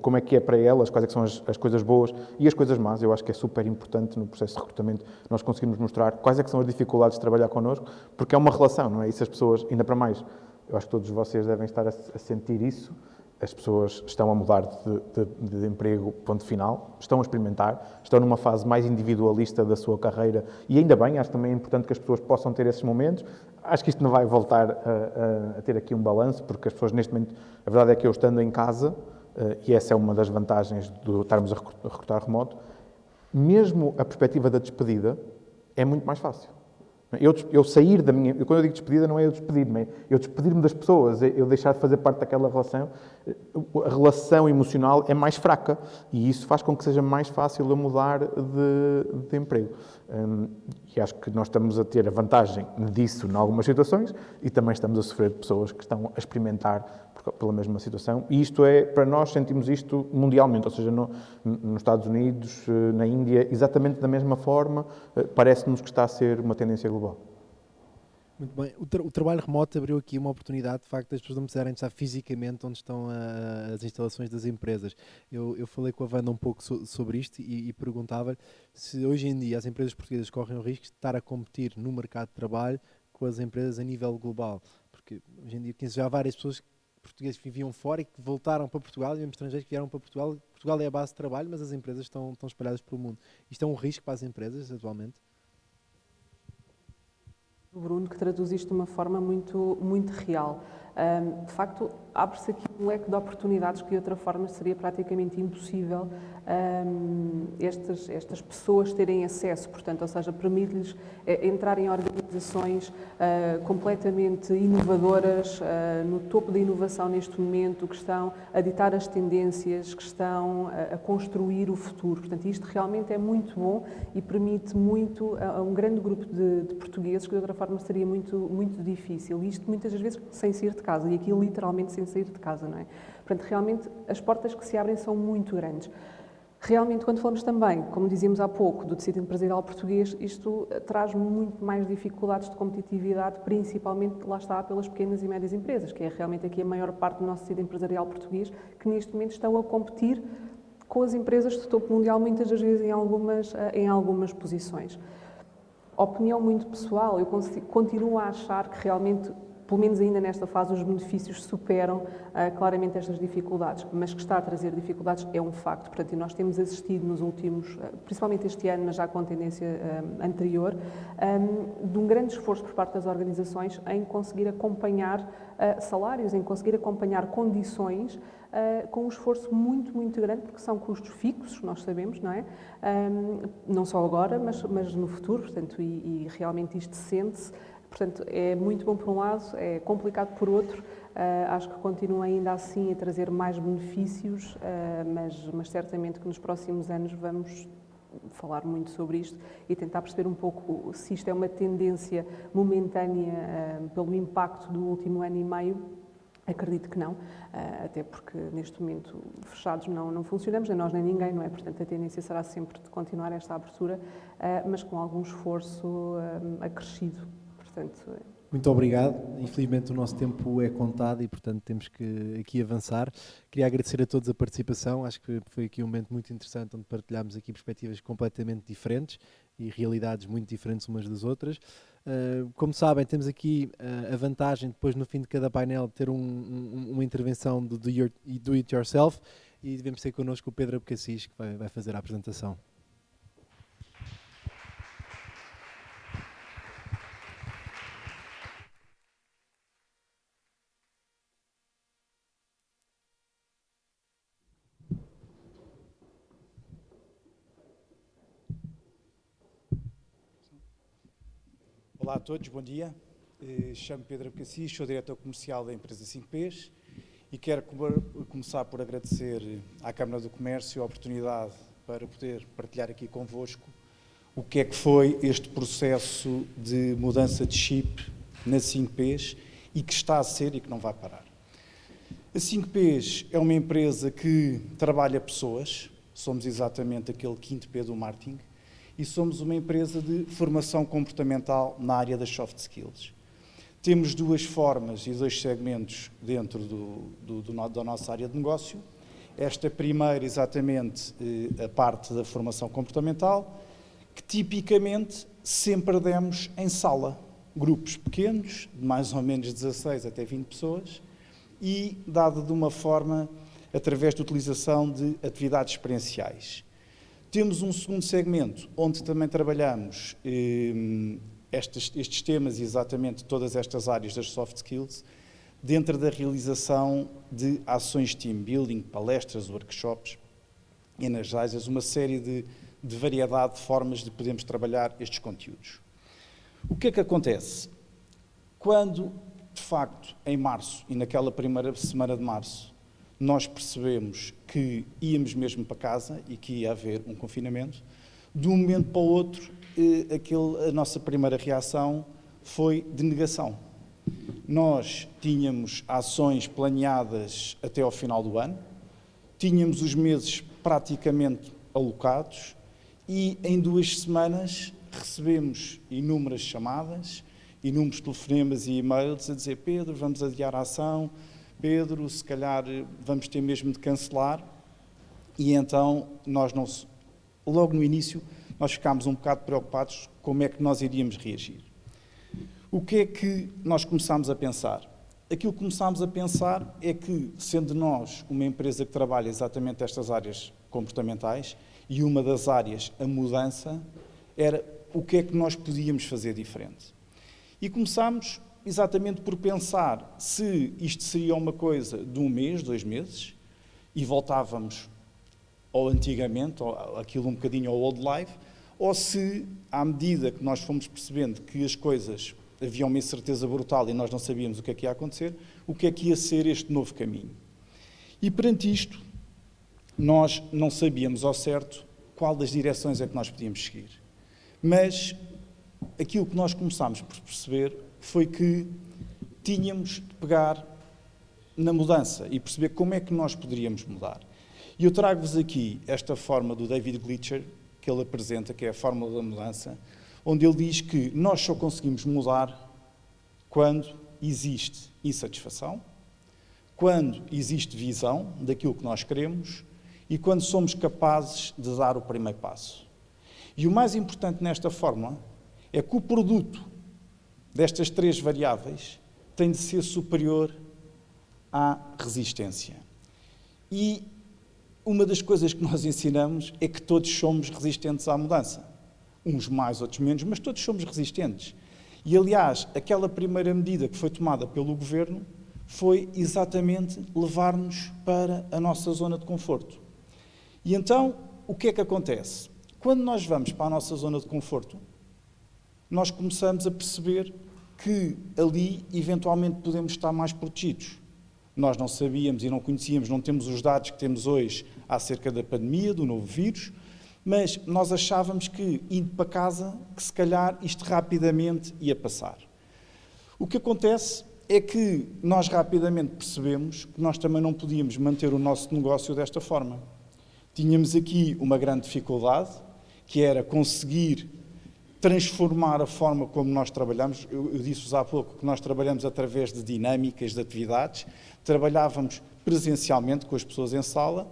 como é que é para elas, quais é que são as coisas boas e as coisas más. Eu acho que é super importante no processo de recrutamento nós conseguirmos mostrar quais é que são as dificuldades de trabalhar connosco, porque é uma relação, não é? E se as pessoas, ainda para mais, eu acho que todos vocês devem estar a sentir isso. As pessoas estão a mudar de emprego, ponto final, estão a experimentar, estão numa fase mais individualista da sua carreira e ainda bem, acho também importante que as pessoas possam ter esses momentos. Acho que isto não vai voltar a ter aqui um balanço, porque as pessoas neste momento, a verdade é que eu estando em casa, e essa é uma das vantagens de estarmos a recrutar remoto, mesmo a perspectiva da despedida é muito mais fácil. Eu sair da minha... Quando eu digo despedida, não é eu despedir-me, é eu despedir-me das pessoas, é eu deixar de fazer parte daquela relação. A relação emocional é mais fraca e isso faz com que seja mais fácil eu mudar de emprego. E acho que nós estamos a ter a vantagem disso em algumas situações e também estamos a sofrer de pessoas que estão a experimentar pela mesma situação. E isto para nós sentimos isto mundialmente, ou seja, nos Estados Unidos, na Índia, exatamente da mesma forma, parece-nos que está a ser uma tendência global. Muito bem. O trabalho remoto abriu aqui uma oportunidade, de facto, das pessoas não precisarem estar fisicamente onde estão as instalações das empresas. Eu falei com a Wanda um pouco sobre isto e perguntava se hoje em dia as empresas portuguesas correm o risco de estar a competir no mercado de trabalho com as empresas a nível global. porque hoje em dia já há várias pessoas portugueses que viviam fora e que voltaram para Portugal, e mesmo estrangeiros que vieram para Portugal. Portugal é a base de trabalho, mas as empresas estão espalhadas pelo mundo. Isto é um risco para as empresas atualmente? O Bruno, que traduz isto de uma forma muito real. De facto, abre-se aqui um leque de oportunidades que de outra forma seria praticamente impossível estas pessoas terem acesso, portanto, ou seja, permite-lhes entrar em organizações completamente inovadoras, no topo da inovação neste momento, que estão a ditar as tendências, que estão a construir o futuro. Portanto, isto realmente é muito bom e permite muito a um grande grupo de portugueses que de outra forma seria muito difícil. Isto muitas das vezes sem sair de casa, e aqui literalmente sem sair de casa, não é? Portanto, realmente as portas que se abrem são muito grandes. Realmente, quando falamos também, como dizíamos há pouco, do tecido empresarial português, isto traz muito mais dificuldades de competitividade, principalmente, lá está, pelas pequenas e médias empresas, que é realmente aqui a maior parte do nosso tecido empresarial português, que neste momento estão a competir com as empresas de topo mundial, muitas das vezes em algumas posições. Opinião muito pessoal, eu continuo a achar que realmente, pelo menos ainda nesta fase, os benefícios superam claramente estas dificuldades, mas que está a trazer dificuldades é um facto. Portanto, e nós temos assistido nos últimos, principalmente este ano, mas já com tendência anterior, de um grande esforço por parte das organizações em conseguir acompanhar salários, em conseguir acompanhar condições, com um esforço muito grande, porque são custos fixos, nós sabemos, não é? Não só agora, mas no futuro, portanto, e realmente isto sente-se. Portanto, é muito bom por um lado, é complicado por outro. Acho que continua ainda assim a trazer mais benefícios, mas certamente que nos próximos anos vamos falar muito sobre isto e tentar perceber um pouco se isto é uma tendência momentânea pelo impacto do último ano e meio. Acredito que não, até porque neste momento fechados não funcionamos, nem nós nem ninguém, não é? Portanto, a tendência será sempre de continuar esta abertura, mas com algum esforço acrescido. Portanto, muito obrigado. Infelizmente o nosso tempo é contado e, portanto, temos que aqui avançar. Queria agradecer a todos a participação. Acho que foi aqui um momento muito interessante onde partilhámos aqui perspectivas completamente diferentes e realidades muito diferentes umas das outras. Como sabem, temos aqui a vantagem depois no fim de cada painel de ter uma intervenção do Do It Yourself, e devemos ter connosco o Pedro Abcacis, que vai fazer a apresentação. Olá a todos, bom dia. Chamo-me Pedro Abcacis, sou diretor comercial da empresa 5Ps e quero começar por agradecer à Câmara do Comércio a oportunidade para poder partilhar aqui convosco o que é que foi este processo de mudança de chip na 5Ps e que está a ser e que não vai parar. A 5Ps é uma empresa que trabalha pessoas, somos exatamente aquele quinto P do marketing, e somos uma empresa de formação comportamental na área das soft skills. Temos duas formas e dois segmentos dentro da nossa área de negócio. Esta primeira, exatamente, a parte da formação comportamental, que tipicamente sempre demos em sala. Grupos pequenos, de mais ou menos 16 até 20 pessoas, e dada de uma forma através da utilização de atividades experienciais. Temos um segundo segmento, onde também trabalhamos estes temas e exatamente todas estas áreas das soft skills, dentro da realização de ações team building, palestras, workshops, energizers, uma série de variedade de formas de podermos trabalhar estes conteúdos. O que é que acontece? Quando, de facto, em março, e naquela primeira semana de março, nós percebemos que íamos mesmo para casa e que ia haver um confinamento, de um momento para o outro, a nossa primeira reação foi de negação. Nós tínhamos ações planeadas até ao final do ano, tínhamos os meses praticamente alocados e em 2 semanas recebemos inúmeras chamadas, inúmeros telefonemas e e-mails a dizer: Pedro, vamos adiar a ação, Pedro, se calhar vamos ter mesmo de cancelar. E então, logo no início, nós ficámos um bocado preocupados como é que nós iríamos reagir. O que é que nós começámos a pensar? aquilo que começámos a pensar é que, sendo nós uma empresa que trabalha exatamente estas áreas comportamentais, e uma das áreas, a mudança, era o que é que nós podíamos fazer diferente. E começámos exatamente por pensar se isto seria uma coisa de 1 mês, 2 meses, e voltávamos ao antigamente, aquilo um bocadinho ao old life, ou se, à medida que nós fomos percebendo que as coisas havia uma incerteza brutal e nós não sabíamos o que é que ia acontecer, o que é que ia ser este novo caminho. E perante isto, nós não sabíamos ao certo qual das direções é que nós podíamos seguir. Mas aquilo que nós começámos por perceber foi que tínhamos de pegar na mudança e perceber como é que nós poderíamos mudar. E eu trago-vos aqui esta forma do David Glitcher, que ele apresenta, que é a fórmula da mudança, onde ele diz que nós só conseguimos mudar quando existe insatisfação, quando existe visão daquilo que nós queremos e quando somos capazes de dar o primeiro passo. E o mais importante nesta fórmula é que o produto destas 3 variáveis tem de ser superior à resistência. E uma das coisas que nós ensinamos é que todos somos resistentes à mudança. Uns mais, outros menos, mas todos somos resistentes. E, aliás, aquela primeira medida que foi tomada pelo Governo foi exatamente levar-nos para a nossa zona de conforto. E então, o que é que acontece? Quando nós vamos para a nossa zona de conforto, nós começamos a perceber que ali, eventualmente, podemos estar mais protegidos. Nós não sabíamos e não conhecíamos, não temos os dados que temos hoje acerca da pandemia, do novo vírus, mas nós achávamos que, indo para casa, que se calhar isto rapidamente ia passar. O que acontece é que nós rapidamente percebemos que nós também não podíamos manter o nosso negócio desta forma. Tínhamos aqui uma grande dificuldade, que era conseguir transformar a forma como nós trabalhamos. Eu disse-vos há pouco que nós trabalhamos através de dinâmicas, de atividades, trabalhávamos presencialmente com as pessoas em sala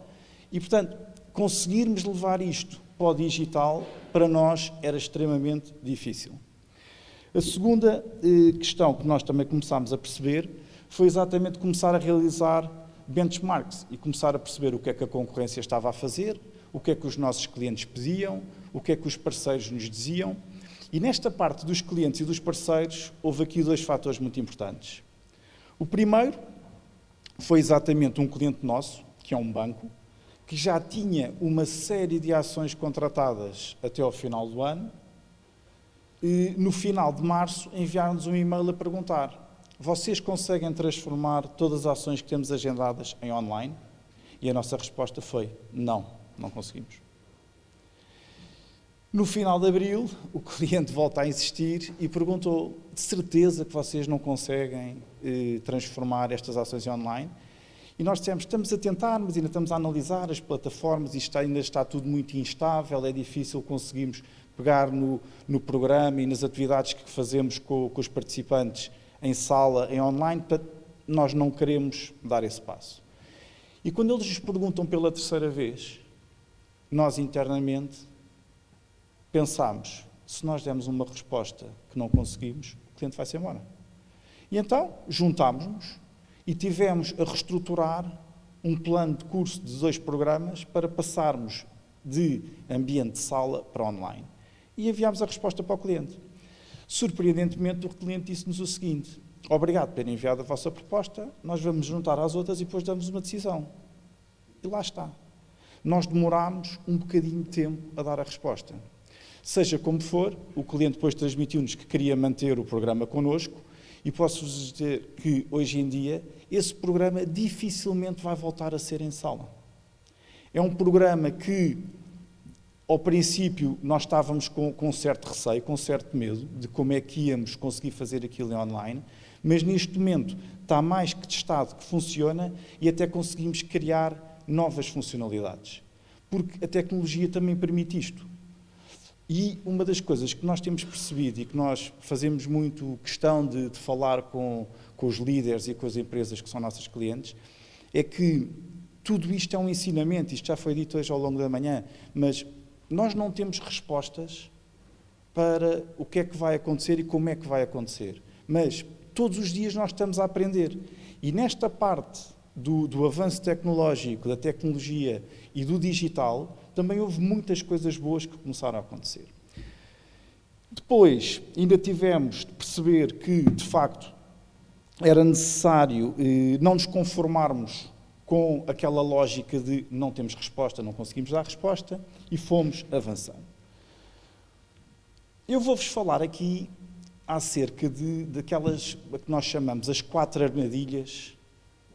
e, portanto, conseguirmos levar isto para o digital, para nós era extremamente difícil. A segunda questão que nós também começámos a perceber foi exatamente começar a realizar benchmarks e começar a perceber o que é que a concorrência estava a fazer, o que é que os nossos clientes pediam, o que é que os parceiros nos diziam. E nesta parte dos clientes e dos parceiros, houve aqui 2 fatores muito importantes. O primeiro foi exatamente um cliente nosso, que é um banco, que já tinha uma série de ações contratadas até ao final do ano, e no final de março enviaram-nos um e-mail a perguntar: vocês conseguem transformar todas as ações que temos agendadas em online? E a nossa resposta foi: não, não conseguimos. No final de abril, o cliente volta a insistir e perguntou: de certeza que vocês não conseguem transformar estas ações em online? E nós dissemos: estamos a tentar, mas ainda estamos a analisar as plataformas, isto ainda está tudo muito instável, é difícil conseguirmos pegar no programa e nas atividades que fazemos com os participantes em sala, em online, portanto, nós não queremos dar esse passo. E quando eles nos perguntam pela 3ª vez, nós internamente pensámos: se nós demos uma resposta que não conseguimos, o cliente vai-se embora. E então juntámos-nos e tivemos a reestruturar um plano de curso de 2 programas para passarmos de ambiente de sala para online. E enviámos a resposta para o cliente. Surpreendentemente, o cliente disse-nos o seguinte: obrigado por terem enviado a vossa proposta, nós vamos juntar às outras e depois damos uma decisão. E lá está. Nós demorámos um bocadinho de tempo a dar a resposta. Seja como for, o cliente depois transmitiu-nos que queria manter o programa connosco e posso-vos dizer que, hoje em dia, esse programa dificilmente vai voltar a ser em sala. É um programa que, ao princípio, nós estávamos com certo receio, com certo medo de como é que íamos conseguir fazer aquilo em online, mas neste momento está mais que testado que funciona e até conseguimos criar novas funcionalidades. Porque a tecnologia também permite isto. E uma das coisas que nós temos percebido e que nós fazemos muito questão de falar com os líderes e com as empresas que são nossos clientes, é que tudo isto é um ensinamento, isto já foi dito hoje ao longo da manhã, mas nós não temos respostas para o que é que vai acontecer e como é que vai acontecer. Mas todos os dias nós estamos a aprender. E nesta parte do avanço tecnológico, da tecnologia e do digital, também houve muitas coisas boas que começaram a acontecer. Depois, ainda tivemos de perceber que, de facto, era necessário não nos conformarmos com aquela lógica de não temos resposta, não conseguimos dar resposta, e fomos avançando. Eu vou-vos falar aqui acerca daquelas que nós chamamos as 4 armadilhas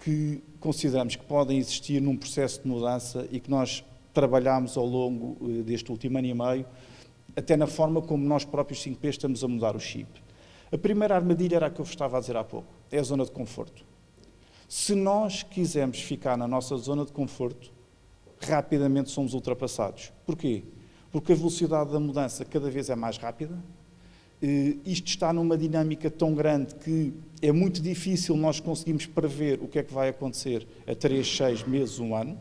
que consideramos que podem existir num processo de mudança e que nós trabalhámos ao longo deste último ano e meio, até na forma como nós próprios 5P estamos a mudar o chip. A primeira armadilha era a que eu vos estava a dizer há pouco, é a zona de conforto. Se nós quisermos ficar na nossa zona de conforto, rapidamente somos ultrapassados. Porquê? Porque a velocidade da mudança cada vez é mais rápida. Isto está numa dinâmica tão grande que é muito difícil nós conseguirmos prever o que é que vai acontecer a 3, 6 meses, 1 ano.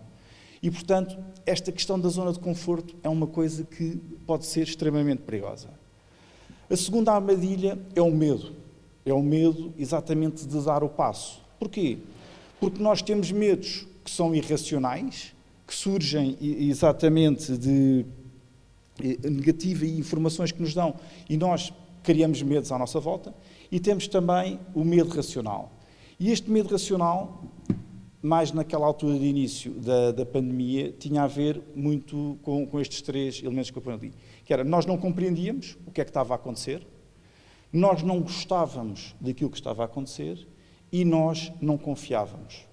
E, portanto, esta questão da zona de conforto é uma coisa que pode ser extremamente perigosa. A segunda armadilha é o medo. É o medo exatamente de dar o passo. Porquê? Porque nós temos medos que são irracionais, que surgem exatamente de negativa e informações que nos dão, e nós criamos medos à nossa volta, e temos também o medo racional. E este medo racional, mais naquela altura de início da pandemia, tinha a ver muito com estes 3 elementos que eu ponho ali. Que era, nós não compreendíamos o que é que estava a acontecer, nós não gostávamos daquilo que estava a acontecer e nós não confiávamos.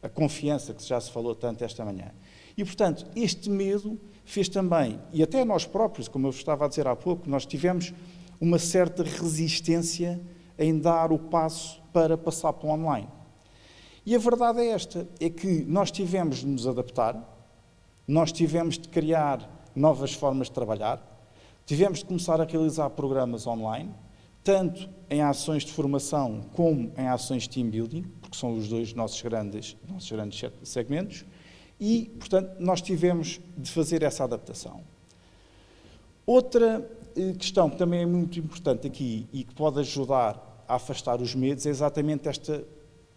A confiança que já se falou tanto esta manhã. E, portanto, este medo fez também, e até nós próprios, como eu vos estava a dizer há pouco, nós tivemos uma certa resistência em dar o passo para passar para o online. E a verdade é esta, é que nós tivemos de nos adaptar, nós tivemos de criar novas formas de trabalhar, tivemos de começar a realizar programas online, tanto em ações de formação como em ações de team building, porque são os 2 nossos grandes segmentos, e, portanto, nós tivemos de fazer essa adaptação. Outra questão que também é muito importante aqui e que pode ajudar a afastar os medos é exatamente esta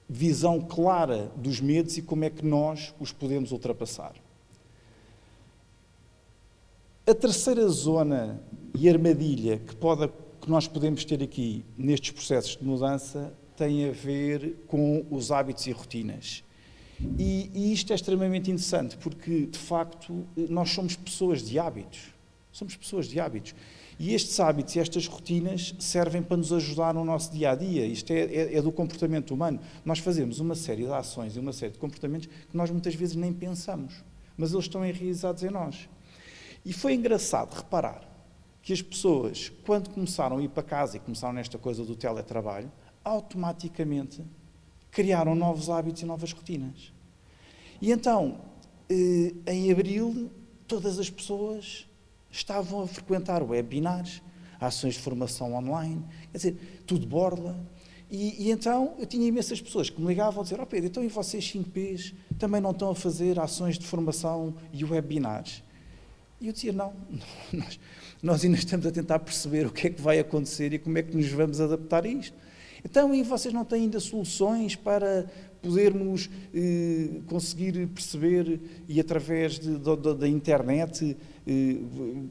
visão clara dos medos e como é que nós os podemos ultrapassar. A terceira zona e armadilha que nós podemos ter aqui nestes processos de mudança tem a ver com os hábitos e rotinas. E isto é extremamente interessante porque, de facto, nós somos pessoas de hábitos. Somos pessoas de hábitos. E estes hábitos e estas rotinas servem para nos ajudar no nosso dia-a-dia. Isto é do comportamento humano. Nós fazemos uma série de ações e uma série de comportamentos que nós muitas vezes nem pensamos, mas eles estão enraizados em nós. E foi engraçado reparar que as pessoas, quando começaram a ir para casa e começaram nesta coisa do teletrabalho, automaticamente criaram novos hábitos e novas rotinas. E então, em abril, todas as pessoas estavam a frequentar webinars, ações de formação online, quer dizer, tudo borla. E então, eu tinha imensas pessoas que me ligavam a dizer: "Oh Pedro, então e vocês 5Ps também não estão a fazer ações de formação e webinars?" E eu dizia: não, nós ainda estamos a tentar perceber o que é que vai acontecer e como é que nos vamos adaptar a isto. Então, e vocês não têm ainda soluções para podermos conseguir perceber e através da internet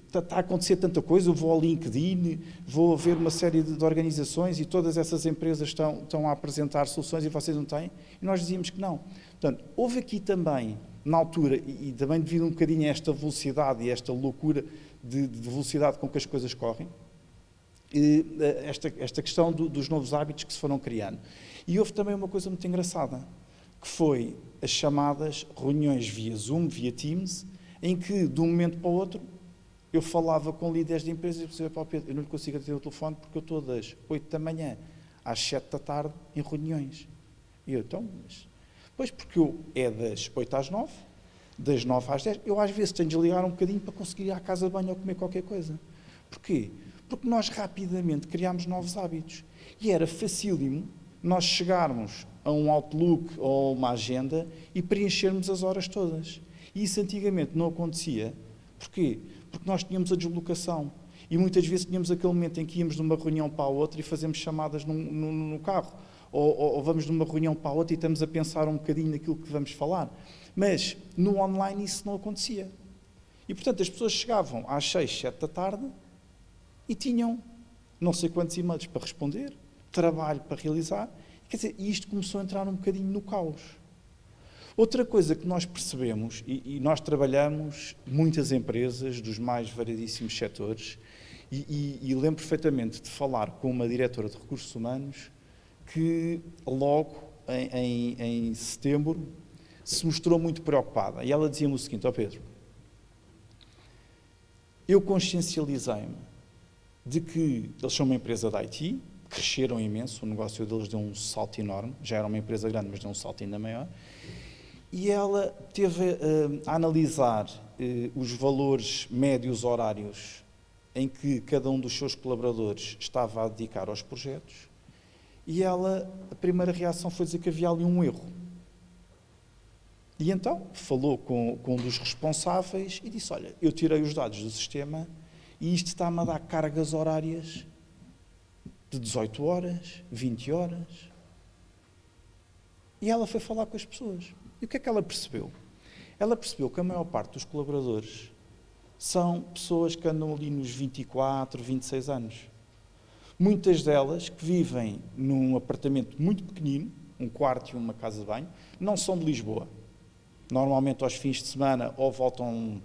está a acontecer tanta coisa, eu vou ao LinkedIn, vou ver uma série de organizações e todas essas empresas estão a apresentar soluções e vocês não têm? E nós dizíamos que não. Portanto, houve aqui também, na altura, e também devido um bocadinho a esta velocidade e esta loucura de velocidade com que as coisas correm, esta questão dos novos hábitos que se foram criando. E houve também uma coisa muito engraçada, que foi as chamadas reuniões via Zoom, via Teams, em que, de um momento para o outro, eu falava com líderes de empresas e dizia: "Pá, Pedro, eu não lhe consigo atender o telefone porque eu estou das 8 da manhã às 7 da tarde em reuniões." E eu: "Então, mas..." Pois, porque é das 8 às 9, das 9 às 10, eu às vezes tenho de ligar um bocadinho para conseguir ir à casa de banho ou comer qualquer coisa. Porquê? Porque nós rapidamente criámos novos hábitos. E era facílimo nós chegarmos a um Outlook ou uma agenda e preenchermos as horas todas. E isso antigamente não acontecia. Porquê? Porque nós tínhamos a deslocação. E muitas vezes tínhamos aquele momento em que íamos de uma reunião para a outra e fazemos chamadas no carro. Ou vamos de uma reunião para a outra e estamos a pensar um bocadinho naquilo que vamos falar. Mas no online isso não acontecia. E, portanto, as pessoas chegavam às 6, 7 da tarde e tinham não sei quantos e-mails para responder, trabalho para realizar. Quer dizer, e isto começou a entrar um bocadinho no caos. Outra coisa que nós percebemos, e nós trabalhamos muitas empresas dos mais variedíssimos setores, e lembro perfeitamente de falar com uma diretora de recursos humanos que logo em setembro se mostrou muito preocupada. E ela dizia-me o seguinte: Pedro, eu consciencializei-me de que eles são uma empresa de IT, cresceram imenso, o negócio deles deu um salto enorme, já era uma empresa grande, mas deu um salto ainda maior, e ela teve a analisar os valores médios horários em que cada um dos seus colaboradores estava a dedicar aos projetos, e a primeira reação foi dizer que havia ali um erro. E então falou com um dos responsáveis e disse: olha, eu tirei os dados do sistema e isto está-me a dar cargas horárias de 18 horas, 20 horas. E ela foi falar com as pessoas. E o que é que ela percebeu? Ela percebeu que a maior parte dos colaboradores são pessoas que andam ali nos 24, 26 anos. Muitas delas que vivem num apartamento muito pequenino, um quarto e uma casa de banho, não são de Lisboa. Normalmente aos fins de semana ou voltam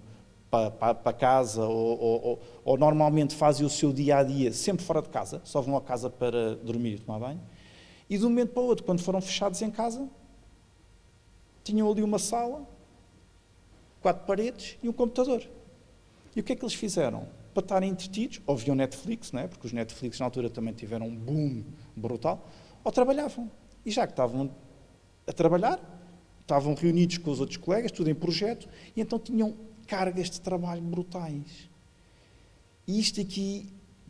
para casa ou normalmente fazem o seu dia-a-dia sempre fora de casa, só vão a casa para dormir e tomar banho. E de um momento para o outro, quando foram fechados em casa, tinham ali uma sala, 4 paredes e um computador. E o que é que eles fizeram? Para estarem entretidos, ou viam Netflix, não é? Porque os Netflix na altura também tiveram um boom brutal, ou trabalhavam. E já que estavam a trabalhar, estavam reunidos com os outros colegas, tudo em projeto, e então tinham cargas de trabalho brutais. E isto aqui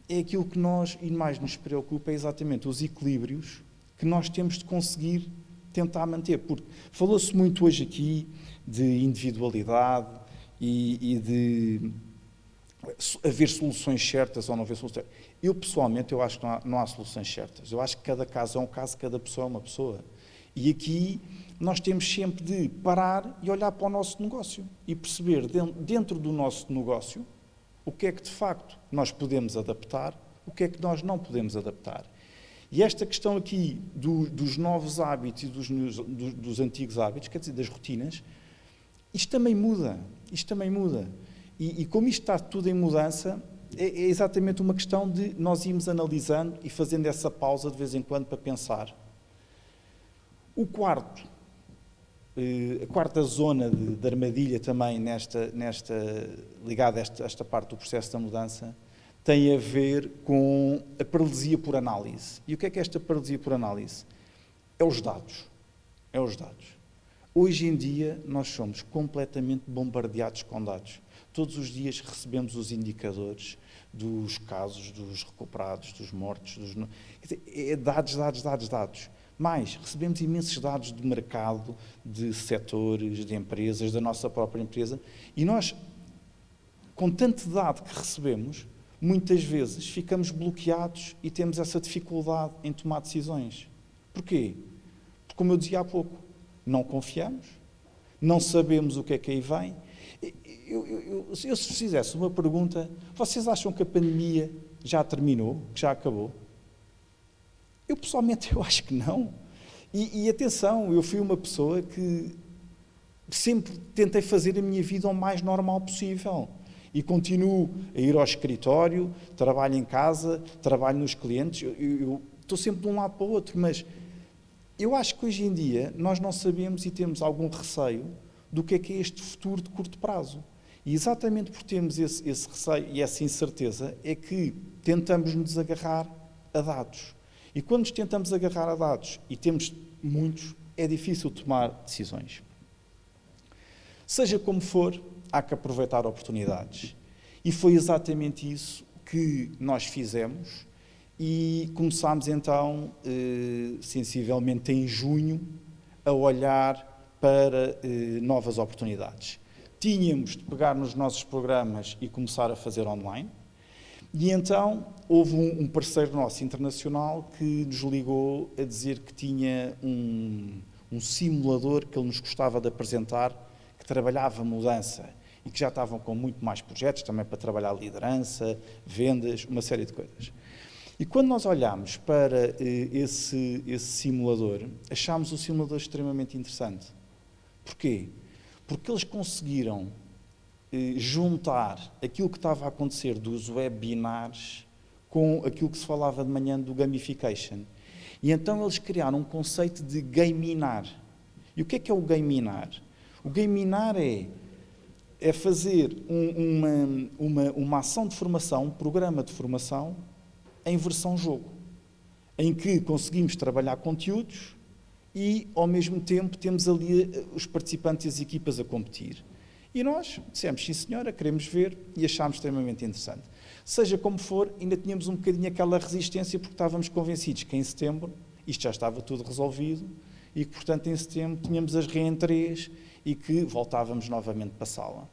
é aquilo que nós, e mais nos preocupa, é exatamente os equilíbrios que nós temos de conseguir tentar manter. Porque falou-se muito hoje aqui de individualidade e de haver soluções certas ou não haver soluções certas. Eu, pessoalmente, eu acho que não há soluções certas. Eu acho que cada caso é um caso, cada pessoa é uma pessoa. E aqui nós temos sempre de parar e olhar para o nosso negócio e perceber dentro do nosso negócio o que é que de facto nós podemos adaptar, o que é que nós não podemos adaptar. E esta questão aqui dos novos hábitos e dos antigos hábitos, quer dizer, das rotinas, isto também muda, E como isto está tudo em mudança, é exatamente uma questão de nós irmos analisando e fazendo essa pausa de vez em quando para pensar. A quarta zona de armadilha também ligada a esta parte do processo da mudança tem a ver com a paralisia por análise. E o que é esta paralisia por análise? É os dados. Hoje em dia nós somos completamente bombardeados com dados. Todos os dias recebemos os indicadores dos casos, dos recuperados, dos mortos, é dados. Mais, recebemos imensos dados de mercado, de setores, de empresas, da nossa própria empresa, e nós, com tanto dado que recebemos, muitas vezes ficamos bloqueados e temos essa dificuldade em tomar decisões. Porquê? Porque, como eu dizia há pouco, não confiamos, não sabemos o que é que aí vem. Se fizesse uma pergunta, vocês acham que a pandemia já terminou, que já acabou? Eu, pessoalmente, eu acho que não. E atenção, eu fui uma pessoa que sempre tentei fazer a minha vida o mais normal possível. E continuo a ir ao escritório, trabalho em casa, trabalho nos clientes, eu estou sempre de um lado para o outro, mas eu acho que hoje em dia nós não sabemos e temos algum receio do que é este futuro de curto prazo. E exatamente por termos esse receio e essa incerteza é que tentamos nos agarrar a dados. E quando nos tentamos agarrar a dados, e temos muitos, é difícil tomar decisões. Seja como for, há que aproveitar oportunidades. E foi exatamente isso que nós fizemos e começámos então, sensivelmente em junho, a olhar para novas oportunidades. Tínhamos de pegar nos nossos programas e começar a fazer online. E então houve um parceiro nosso internacional que nos ligou a dizer que tinha um simulador que ele nos gostava de apresentar, que trabalhava mudança e que já estavam com muito mais projetos, também para trabalhar liderança, vendas, uma série de coisas. E quando nós olhámos para esse simulador, achámos o simulador extremamente interessante. Porquê? Porque eles conseguiram juntar aquilo que estava a acontecer dos webinars com aquilo que se falava de manhã do gamification. E então eles criaram um conceito de gaminar. E o que é o gaminar? O gaminar é fazer uma ação de formação, um programa de formação, em versão jogo, em que conseguimos trabalhar conteúdos e, ao mesmo tempo, temos ali os participantes e as equipas a competir. E nós dissemos, sim senhora, queremos ver, e achámos extremamente interessante. Seja como for, ainda tínhamos um bocadinho aquela resistência, porque estávamos convencidos que em setembro isto já estava tudo resolvido e que, portanto, em setembro tínhamos as reentrées e que voltávamos novamente para a sala.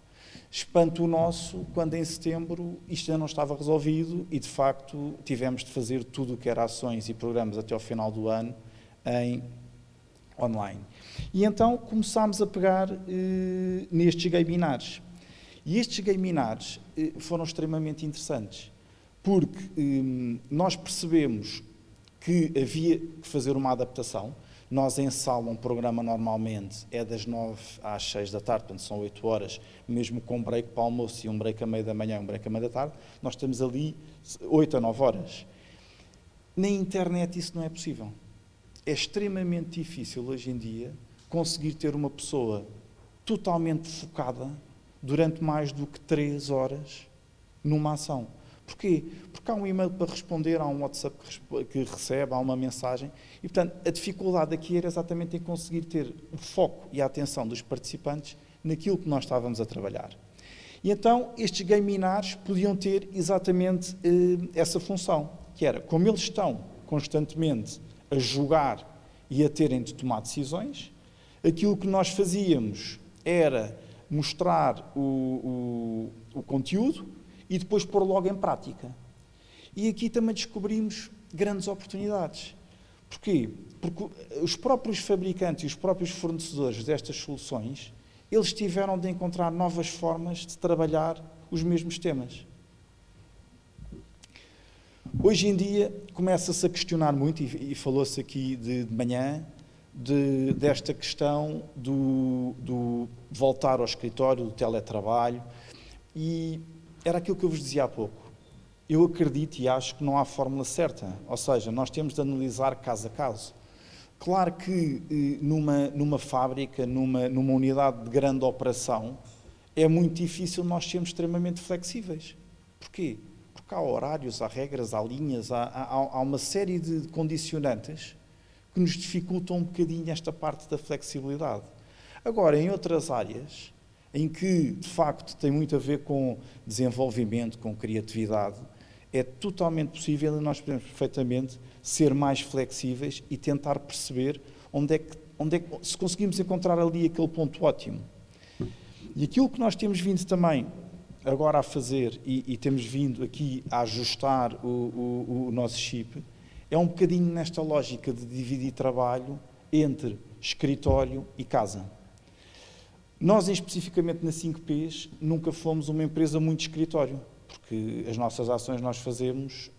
Espanto o nosso, quando em setembro isto ainda não estava resolvido e, de facto, tivemos de fazer tudo o que era ações e programas até ao final do ano em online. E então começámos a pegar nestes webinars. E estes webinars foram extremamente interessantes, porque nós percebemos que havia que fazer uma adaptação. Nós em sala, um programa normalmente é das 9 às 6 da tarde, portanto são 8 horas, mesmo com um break para o almoço e um break a meio da manhã e um break a meio da tarde, nós estamos ali 8 a 9 horas. Na internet isso não é possível. É extremamente difícil hoje em dia conseguir ter uma pessoa totalmente focada durante mais do que 3 horas numa ação. Porquê? Porque há um e-mail para responder, há um WhatsApp que recebe, há uma mensagem. E, portanto, a dificuldade aqui era exatamente em conseguir ter o foco e a atenção dos participantes naquilo que nós estávamos a trabalhar. E então, estes webinars podiam ter exatamente essa função, que era, como eles estão constantemente a jogar e a terem de tomar decisões, aquilo que nós fazíamos era mostrar o conteúdo e depois pôr logo em prática. E aqui também descobrimos grandes oportunidades. Porquê? Porque os próprios fabricantes e os próprios fornecedores destas soluções, eles tiveram de encontrar novas formas de trabalhar os mesmos temas. Hoje em dia, começa-se a questionar muito, e falou-se aqui de manhã, desta questão do voltar ao escritório, do teletrabalho, e era aquilo que eu vos dizia há pouco. Eu acredito e acho que não há fórmula certa, ou seja, nós temos de analisar caso a caso. Claro que numa fábrica, numa unidade de grande operação, é muito difícil nós sermos extremamente flexíveis. Porquê? Porque há horários, há regras, há linhas, há uma série de condicionantes que nos dificultam um bocadinho esta parte da flexibilidade. Agora, em outras áreas, em que, de facto, tem muito a ver com desenvolvimento, com criatividade, é totalmente possível e nós podemos perfeitamente ser mais flexíveis e tentar perceber onde é que se conseguimos encontrar ali aquele ponto ótimo. E aquilo que nós temos vindo também agora a fazer e temos vindo aqui a ajustar o nosso chip, é um bocadinho nesta lógica de dividir trabalho entre escritório e casa. Nós, especificamente na 5Ps, nunca fomos uma empresa muito de escritório, porque as nossas ações nós fazemos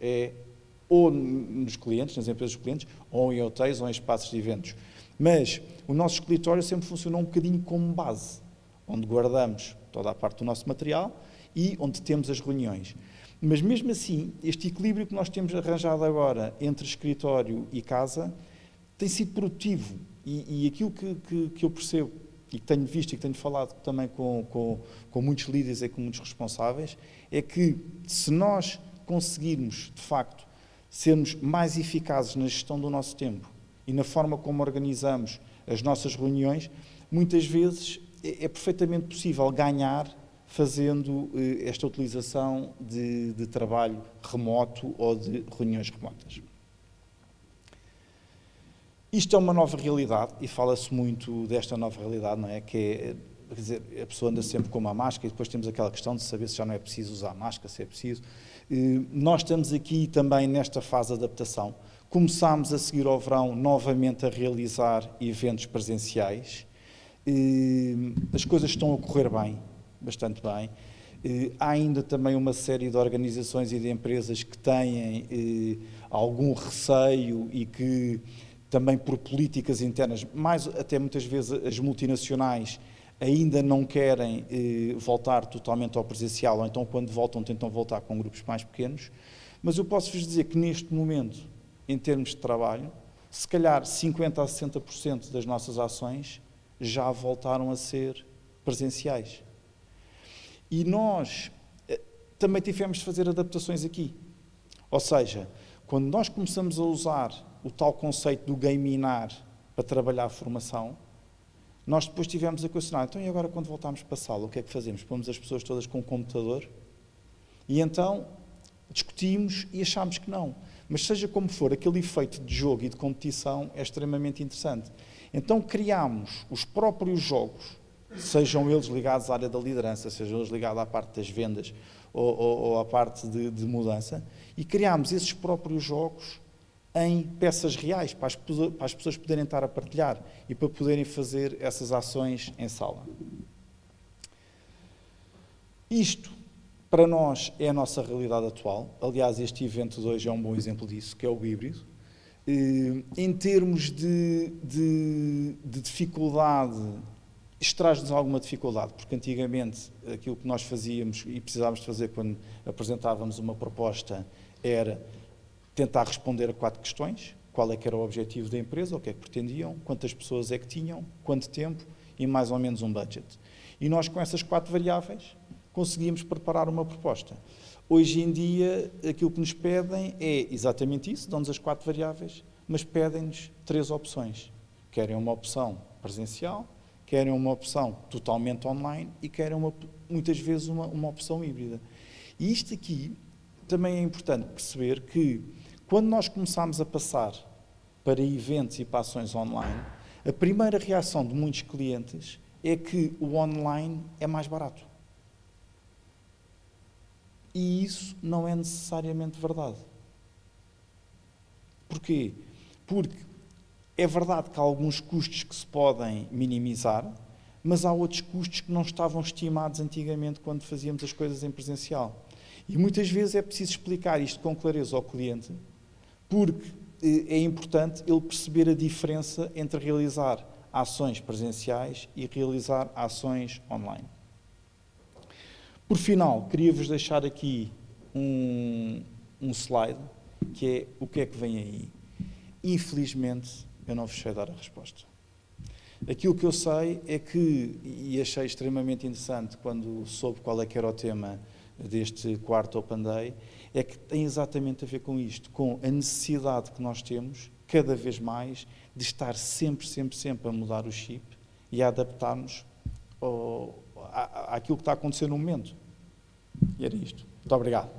ou nos clientes, nas empresas dos clientes, ou em hotéis, ou em espaços de eventos. Mas o nosso escritório sempre funcionou um bocadinho como base, onde guardamos toda a parte do nosso material e onde temos as reuniões. Mas mesmo assim, este equilíbrio que nós temos arranjado agora entre escritório e casa tem sido produtivo. E aquilo que eu percebo e que tenho visto e que tenho falado também com muitos líderes e com muitos responsáveis, é que se nós conseguirmos, de facto, sermos mais eficazes na gestão do nosso tempo e na forma como organizamos as nossas reuniões, muitas vezes é perfeitamente possível ganhar fazendo esta utilização de trabalho remoto ou de reuniões remotas. Isto é uma nova realidade e fala-se muito desta nova realidade, não é? Que é quer dizer, a pessoa anda sempre com uma máscara e depois temos aquela questão de saber se já não é preciso usar máscara, se é preciso. Nós estamos aqui também nesta fase de adaptação. Começámos a seguir ao verão novamente a realizar eventos presenciais. As coisas estão a correr bem, bastante bem. Há ainda também uma série de organizações e de empresas que têm algum receio e que também por políticas internas, mais até muitas vezes as multinacionais, ainda não querem voltar totalmente ao presencial, ou então quando voltam tentam voltar com grupos mais pequenos. Mas eu posso-vos dizer que neste momento, em termos de trabalho, se calhar 50% a 60% das nossas ações já voltaram a ser presenciais. E nós também tivemos de fazer adaptações aqui. Ou seja, quando nós começamos a usar o tal conceito do gaminar para trabalhar a formação, nós depois tivemos a questionar, então e agora quando voltamos para a sala, o que é que fazemos? Pomos as pessoas todas com um computador? E então discutimos e achámos que não. Mas seja como for, aquele efeito de jogo e de competição é extremamente interessante. Então criámos os próprios jogos, sejam eles ligados à área da liderança, sejam eles ligados à parte das vendas ou à parte de mudança, e criámos esses próprios jogos em peças reais, para as pessoas poderem estar a partilhar e para poderem fazer essas ações em sala. Isto, para nós, é a nossa realidade atual. Aliás, este evento de hoje é um bom exemplo disso, que é o híbrido. Em termos de dificuldade, isto traz-nos alguma dificuldade, porque antigamente aquilo que nós fazíamos e precisávamos de fazer quando apresentávamos uma proposta era tentar responder a 4 questões: qual é que era o objetivo da empresa, o que é que pretendiam, quantas pessoas é que tinham, quanto tempo e mais ou menos um budget. E nós, com essas 4 variáveis, conseguimos preparar uma proposta. Hoje em dia, aquilo que nos pedem é exatamente isso, dão-nos as 4 variáveis, mas pedem-nos 3 opções. Querem uma opção presencial, querem uma opção totalmente online e querem, muitas vezes, uma opção híbrida. E isto aqui também é importante perceber que, quando nós começamos a passar para eventos e para ações online, a primeira reação de muitos clientes é que o online é mais barato. E isso não é necessariamente verdade. Porquê? Porque é verdade que há alguns custos que se podem minimizar, mas há outros custos que não estavam estimados antigamente quando fazíamos as coisas em presencial. E muitas vezes é preciso explicar isto com clareza ao cliente, porque é importante ele perceber a diferença entre realizar ações presenciais e realizar ações online. Por final, queria-vos deixar aqui um slide, que é o que é que vem aí. Infelizmente, eu não vos sei dar a resposta. Aquilo que eu sei é que, e achei extremamente interessante quando soube qual é que era o tema deste quarto Open Day, é que tem exatamente a ver com isto, com a necessidade que nós temos, cada vez mais, de estar sempre a mudar o chip e a adaptar-nos àquilo que está a acontecer no momento. E era isto. Muito obrigado.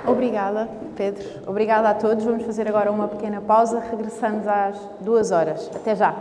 Obrigada, Pedro. Obrigada a todos. Vamos fazer agora uma pequena pausa. Regressamos às 2 horas. Até já.